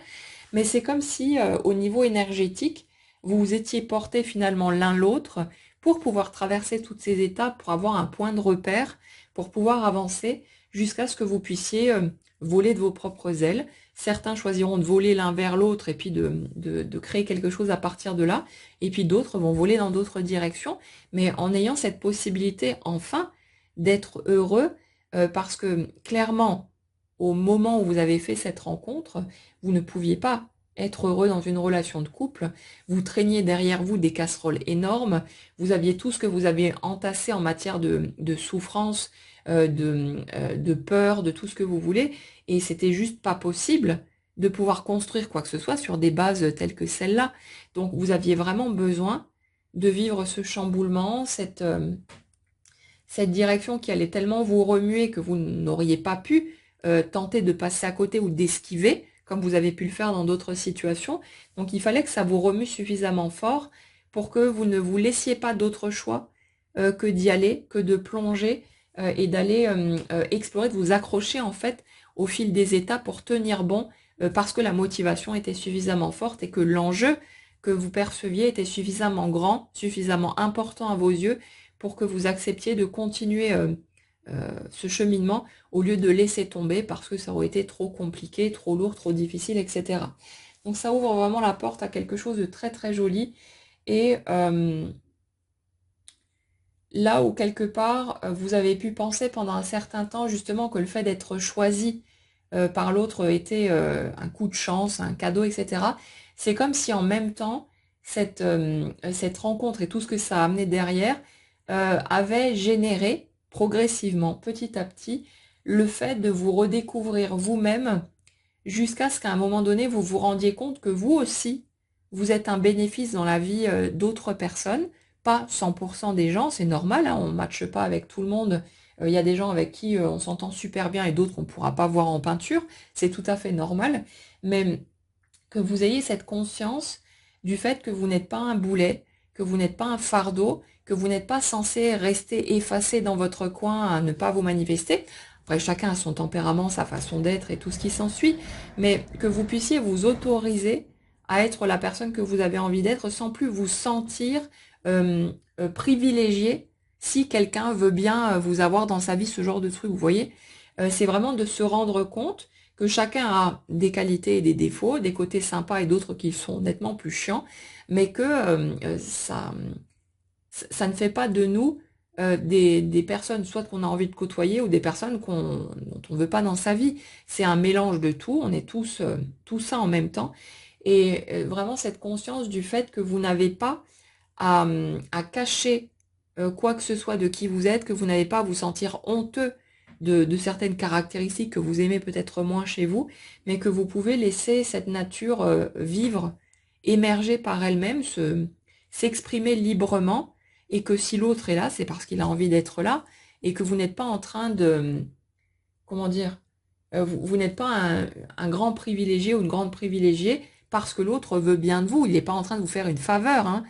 mais c'est comme si au niveau énergétique, vous vous étiez portés finalement l'un l'autre pour pouvoir traverser toutes ces étapes, pour avoir un point de repère, pour pouvoir avancer jusqu'à ce que vous puissiez voler de vos propres ailes. Certains choisiront de voler l'un vers l'autre et puis de créer quelque chose à partir de là. Et puis d'autres vont voler dans d'autres directions. Mais en ayant cette possibilité enfin d'être heureux, parce que clairement, au moment où vous avez fait cette rencontre, vous ne pouviez pas être heureux dans une relation de couple. Vous traîniez derrière vous des casseroles énormes. Vous aviez tout ce que vous aviez entassé en matière de souffrance, de peur, de tout ce que vous voulez. Et c'était juste pas possible de pouvoir construire quoi que ce soit sur des bases telles que celle-là. Donc vous aviez vraiment besoin de vivre ce chamboulement, cette direction qui allait tellement vous remuer que vous n'auriez pas pu tenter de passer à côté ou d'esquiver, comme vous avez pu le faire dans d'autres situations. Donc il fallait que ça vous remue suffisamment fort pour que vous ne vous laissiez pas d'autre choix que d'y aller, que de plonger et d'aller explorer, de vous accrocher en fait au fil des étapes pour tenir bon, parce que la motivation était suffisamment forte et que l'enjeu que vous perceviez était suffisamment grand, suffisamment important à vos yeux pour que vous acceptiez de continuer ce cheminement au lieu de laisser tomber parce que ça aurait été trop compliqué, trop lourd, trop difficile, etc. Donc ça ouvre vraiment la porte à quelque chose de très très joli et là où quelque part vous avez pu penser pendant un certain temps justement que le fait d'être choisi par l'autre était un coup de chance, un cadeau, etc. C'est comme si en même temps cette rencontre et tout ce que ça a amené derrière avait généré progressivement, petit à petit, le fait de vous redécouvrir vous-même jusqu'à ce qu'à un moment donné, vous vous rendiez compte que vous aussi, vous êtes un bénéfice dans la vie d'autres personnes, pas 100% des gens, c'est normal, hein, on ne matche pas avec tout le monde. Il y a des gens avec qui on s'entend super bien et d'autres qu'on ne pourra pas voir en peinture, c'est tout à fait normal, mais que vous ayez cette conscience du fait que vous n'êtes pas un boulet, que vous n'êtes pas un fardeau, que vous n'êtes pas censé rester effacé dans votre coin à ne pas vous manifester. Après, chacun a son tempérament, sa façon d'être et tout ce qui s'ensuit, mais que vous puissiez vous autoriser à être la personne que vous avez envie d'être sans plus vous sentir privilégié si quelqu'un veut bien vous avoir dans sa vie, ce genre de truc, vous voyez. C'est vraiment de se rendre compte que chacun a des qualités et des défauts, des côtés sympas et d'autres qui sont nettement plus chiants, mais que ça ne fait pas de nous des personnes soit qu'on a envie de côtoyer ou des personnes dont on ne veut pas dans sa vie. C'est un mélange de tout, on est tous tout ça en même temps. Et vraiment cette conscience du fait que vous n'avez pas à cacher quoi que ce soit de qui vous êtes, que vous n'avez pas à vous sentir honteux de certaines caractéristiques que vous aimez peut-être moins chez vous, mais que vous pouvez laisser cette nature vivre, émerger par elle-même, s'exprimer librement, et que si l'autre est là, c'est parce qu'il a envie d'être là, et que vous n'êtes pas en train de, comment dire, vous n'êtes pas un grand privilégié ou une grande privilégiée parce que l'autre veut bien de vous. Il n'est pas en train de vous faire une faveur, hein.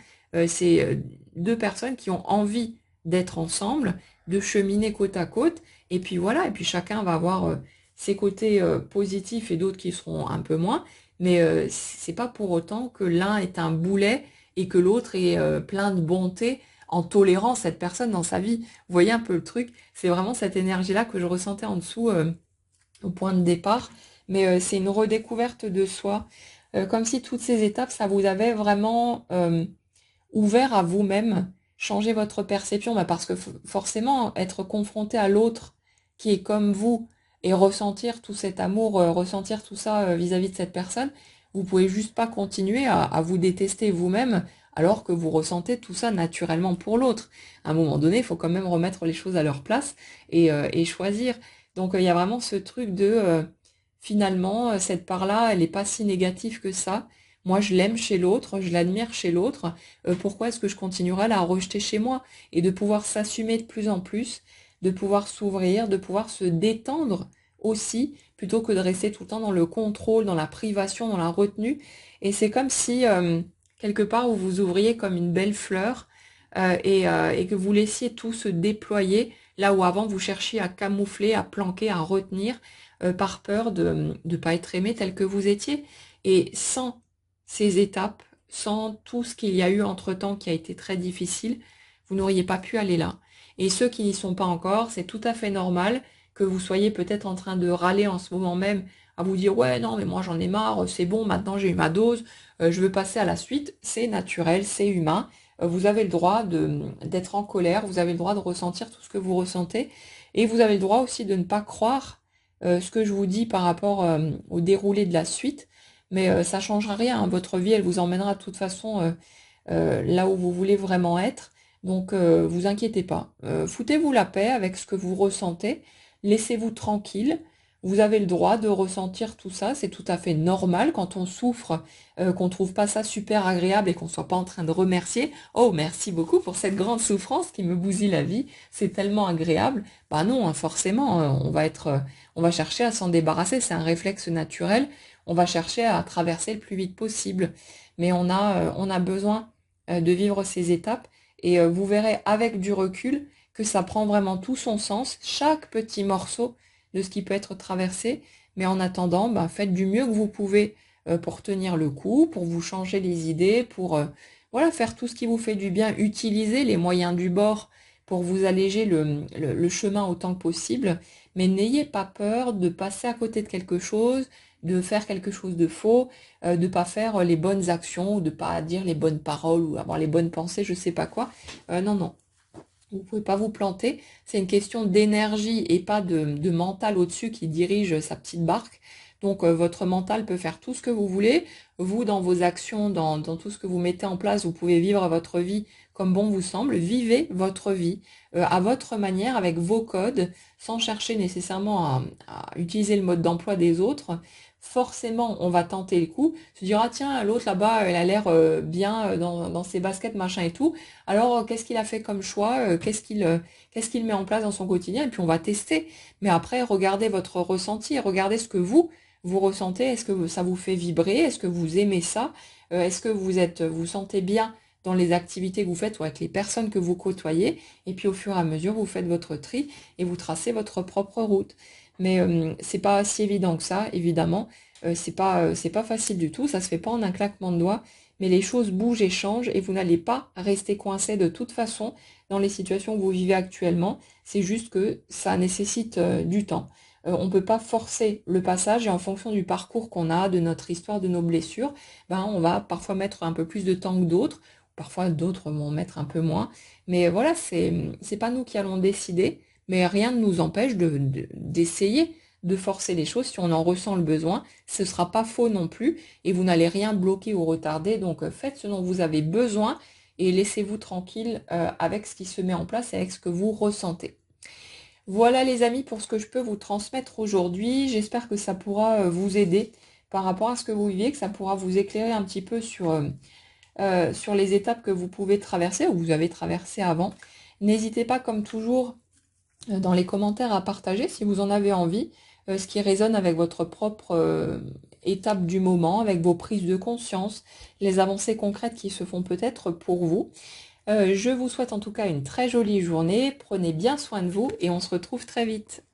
C'est deux personnes qui ont envie d'être ensemble, de cheminer côte à côte. Et puis voilà, et puis chacun va avoir ses côtés positifs et d'autres qui seront un peu moins. Mais c'est pas pour autant que l'un est un boulet et que l'autre est plein de bonté en tolérant cette personne dans sa vie. Vous voyez un peu le truc? C'est vraiment cette énergie-là que je ressentais en dessous au point de départ. Mais c'est une redécouverte de soi. Comme si toutes ces étapes, ça vous avait vraiment ouvert à vous-même, changer votre perception, bah parce que forcément, être confronté à l'autre qui est comme vous et ressentir tout cet amour, ressentir tout ça vis-à-vis de cette personne, vous pouvez juste pas continuer à vous détester vous-même alors que vous ressentez tout ça naturellement pour l'autre. À un moment donné, il faut quand même remettre les choses à leur place et choisir. Donc il y a vraiment ce truc de finalement, cette part-là, elle n'est pas si négative que ça. Moi, je l'aime chez l'autre, je l'admire chez l'autre. Pourquoi est-ce que je continuerai à la rejeter chez moi? Et de pouvoir s'assumer de plus en plus, de pouvoir s'ouvrir, de pouvoir se détendre aussi, plutôt que de rester tout le temps dans le contrôle, dans la privation, dans la retenue. Et c'est comme si, quelque part, vous vous ouvriez comme une belle fleur et que vous laissiez tout se déployer, là où avant vous cherchiez à camoufler, à planquer, à retenir, par peur de ne pas être aimé tel que vous étiez. Et sans ces étapes, sans tout ce qu'il y a eu entre-temps qui a été très difficile, vous n'auriez pas pu aller là. Et ceux qui n'y sont pas encore, c'est tout à fait normal que vous soyez peut-être en train de râler en ce moment même, à vous dire ouais non mais moi j'en ai marre, c'est bon, maintenant j'ai eu ma dose, je veux passer à la suite. C'est naturel, c'est humain. Vous avez le droit d'être en colère, vous avez le droit de ressentir tout ce que vous ressentez, et vous avez le droit aussi de ne pas croire ce que je vous dis par rapport au déroulé de la suite, mais ça ne changera rien, hein. Votre vie, elle vous emmènera de toute façon là où vous voulez vraiment être. Donc vous inquiétez pas. Foutez-vous la paix avec ce que vous ressentez, laissez-vous tranquille. Vous avez le droit de ressentir tout ça, c'est tout à fait normal quand on souffre, qu'on trouve pas ça super agréable et qu'on soit pas en train de remercier. Oh, merci beaucoup pour cette grande souffrance qui me bousille la vie, c'est tellement agréable. Bah non, hein, forcément, on va chercher à s'en débarrasser, c'est un réflexe naturel. On va chercher à traverser le plus vite possible. Mais on a besoin de vivre ces étapes et vous verrez avec du recul que ça prend vraiment tout son sens, chaque petit morceau de ce qui peut être traversé. Mais en attendant, bah, faites du mieux que vous pouvez pour tenir le coup, pour vous changer les idées, pour voilà, faire tout ce qui vous fait du bien, utiliser les moyens du bord pour vous alléger le chemin autant que possible. Mais n'ayez pas peur de passer à côté de quelque chose, de faire quelque chose de faux, de pas faire les bonnes actions, ou de pas dire les bonnes paroles, ou avoir les bonnes pensées, je sais pas quoi. Non, non. Vous pouvez pas vous planter. C'est une question d'énergie et pas de mental au-dessus qui dirige sa petite barque. Donc votre mental peut faire tout ce que vous voulez. Vous, dans vos actions, dans tout ce que vous mettez en place, vous pouvez vivre votre vie comme bon vous semble. Vivez votre vie à votre manière, avec vos codes, sans chercher nécessairement à utiliser le mode d'emploi des autres. Forcément, on va tenter le coup, se dire, ah tiens, l'autre là-bas, elle a l'air bien dans ses baskets, machin et tout. Alors, qu'est-ce qu'il a fait comme choix? Qu'est-ce qu'il met en place dans son quotidien? Et puis, on va tester. Mais après, regardez votre ressenti, regardez ce que vous ressentez. Est-ce que ça vous fait vibrer? Est-ce que vous aimez ça? Est-ce que vous sentez bien dans les activités que vous faites ou avec les personnes que vous côtoyez? Et puis, au fur et à mesure, vous faites votre tri et vous tracez votre propre route. Mais c'est pas si évident que ça, évidemment. C'est pas facile du tout. Ça se fait pas en un claquement de doigts, mais les choses bougent et changent et vous n'allez pas rester coincé de toute façon dans les situations que vous vivez actuellement. C'est juste que ça nécessite du temps. On ne peut pas forcer le passage et en fonction du parcours qu'on a, de notre histoire, de nos blessures, ben, on va parfois mettre un peu plus de temps que d'autres. Parfois d'autres vont mettre un peu moins. Mais voilà, c'est pas nous qui allons décider, mais rien ne nous empêche d'essayer de forcer les choses si on en ressent le besoin. Ce ne sera pas faux non plus et vous n'allez rien bloquer ou retarder. Donc faites ce dont vous avez besoin et laissez-vous tranquille avec ce qui se met en place et avec ce que vous ressentez. Voilà les amis pour ce que je peux vous transmettre aujourd'hui. J'espère que ça pourra vous aider par rapport à ce que vous vivez, que ça pourra vous éclairer un petit peu sur les étapes que vous pouvez traverser ou vous avez traversé avant. N'hésitez pas comme toujours dans les commentaires à partager si vous en avez envie, ce qui résonne avec votre propre étape du moment, avec vos prises de conscience, les avancées concrètes qui se font peut-être pour vous. Je vous souhaite en tout cas une très jolie journée, prenez bien soin de vous et on se retrouve très vite.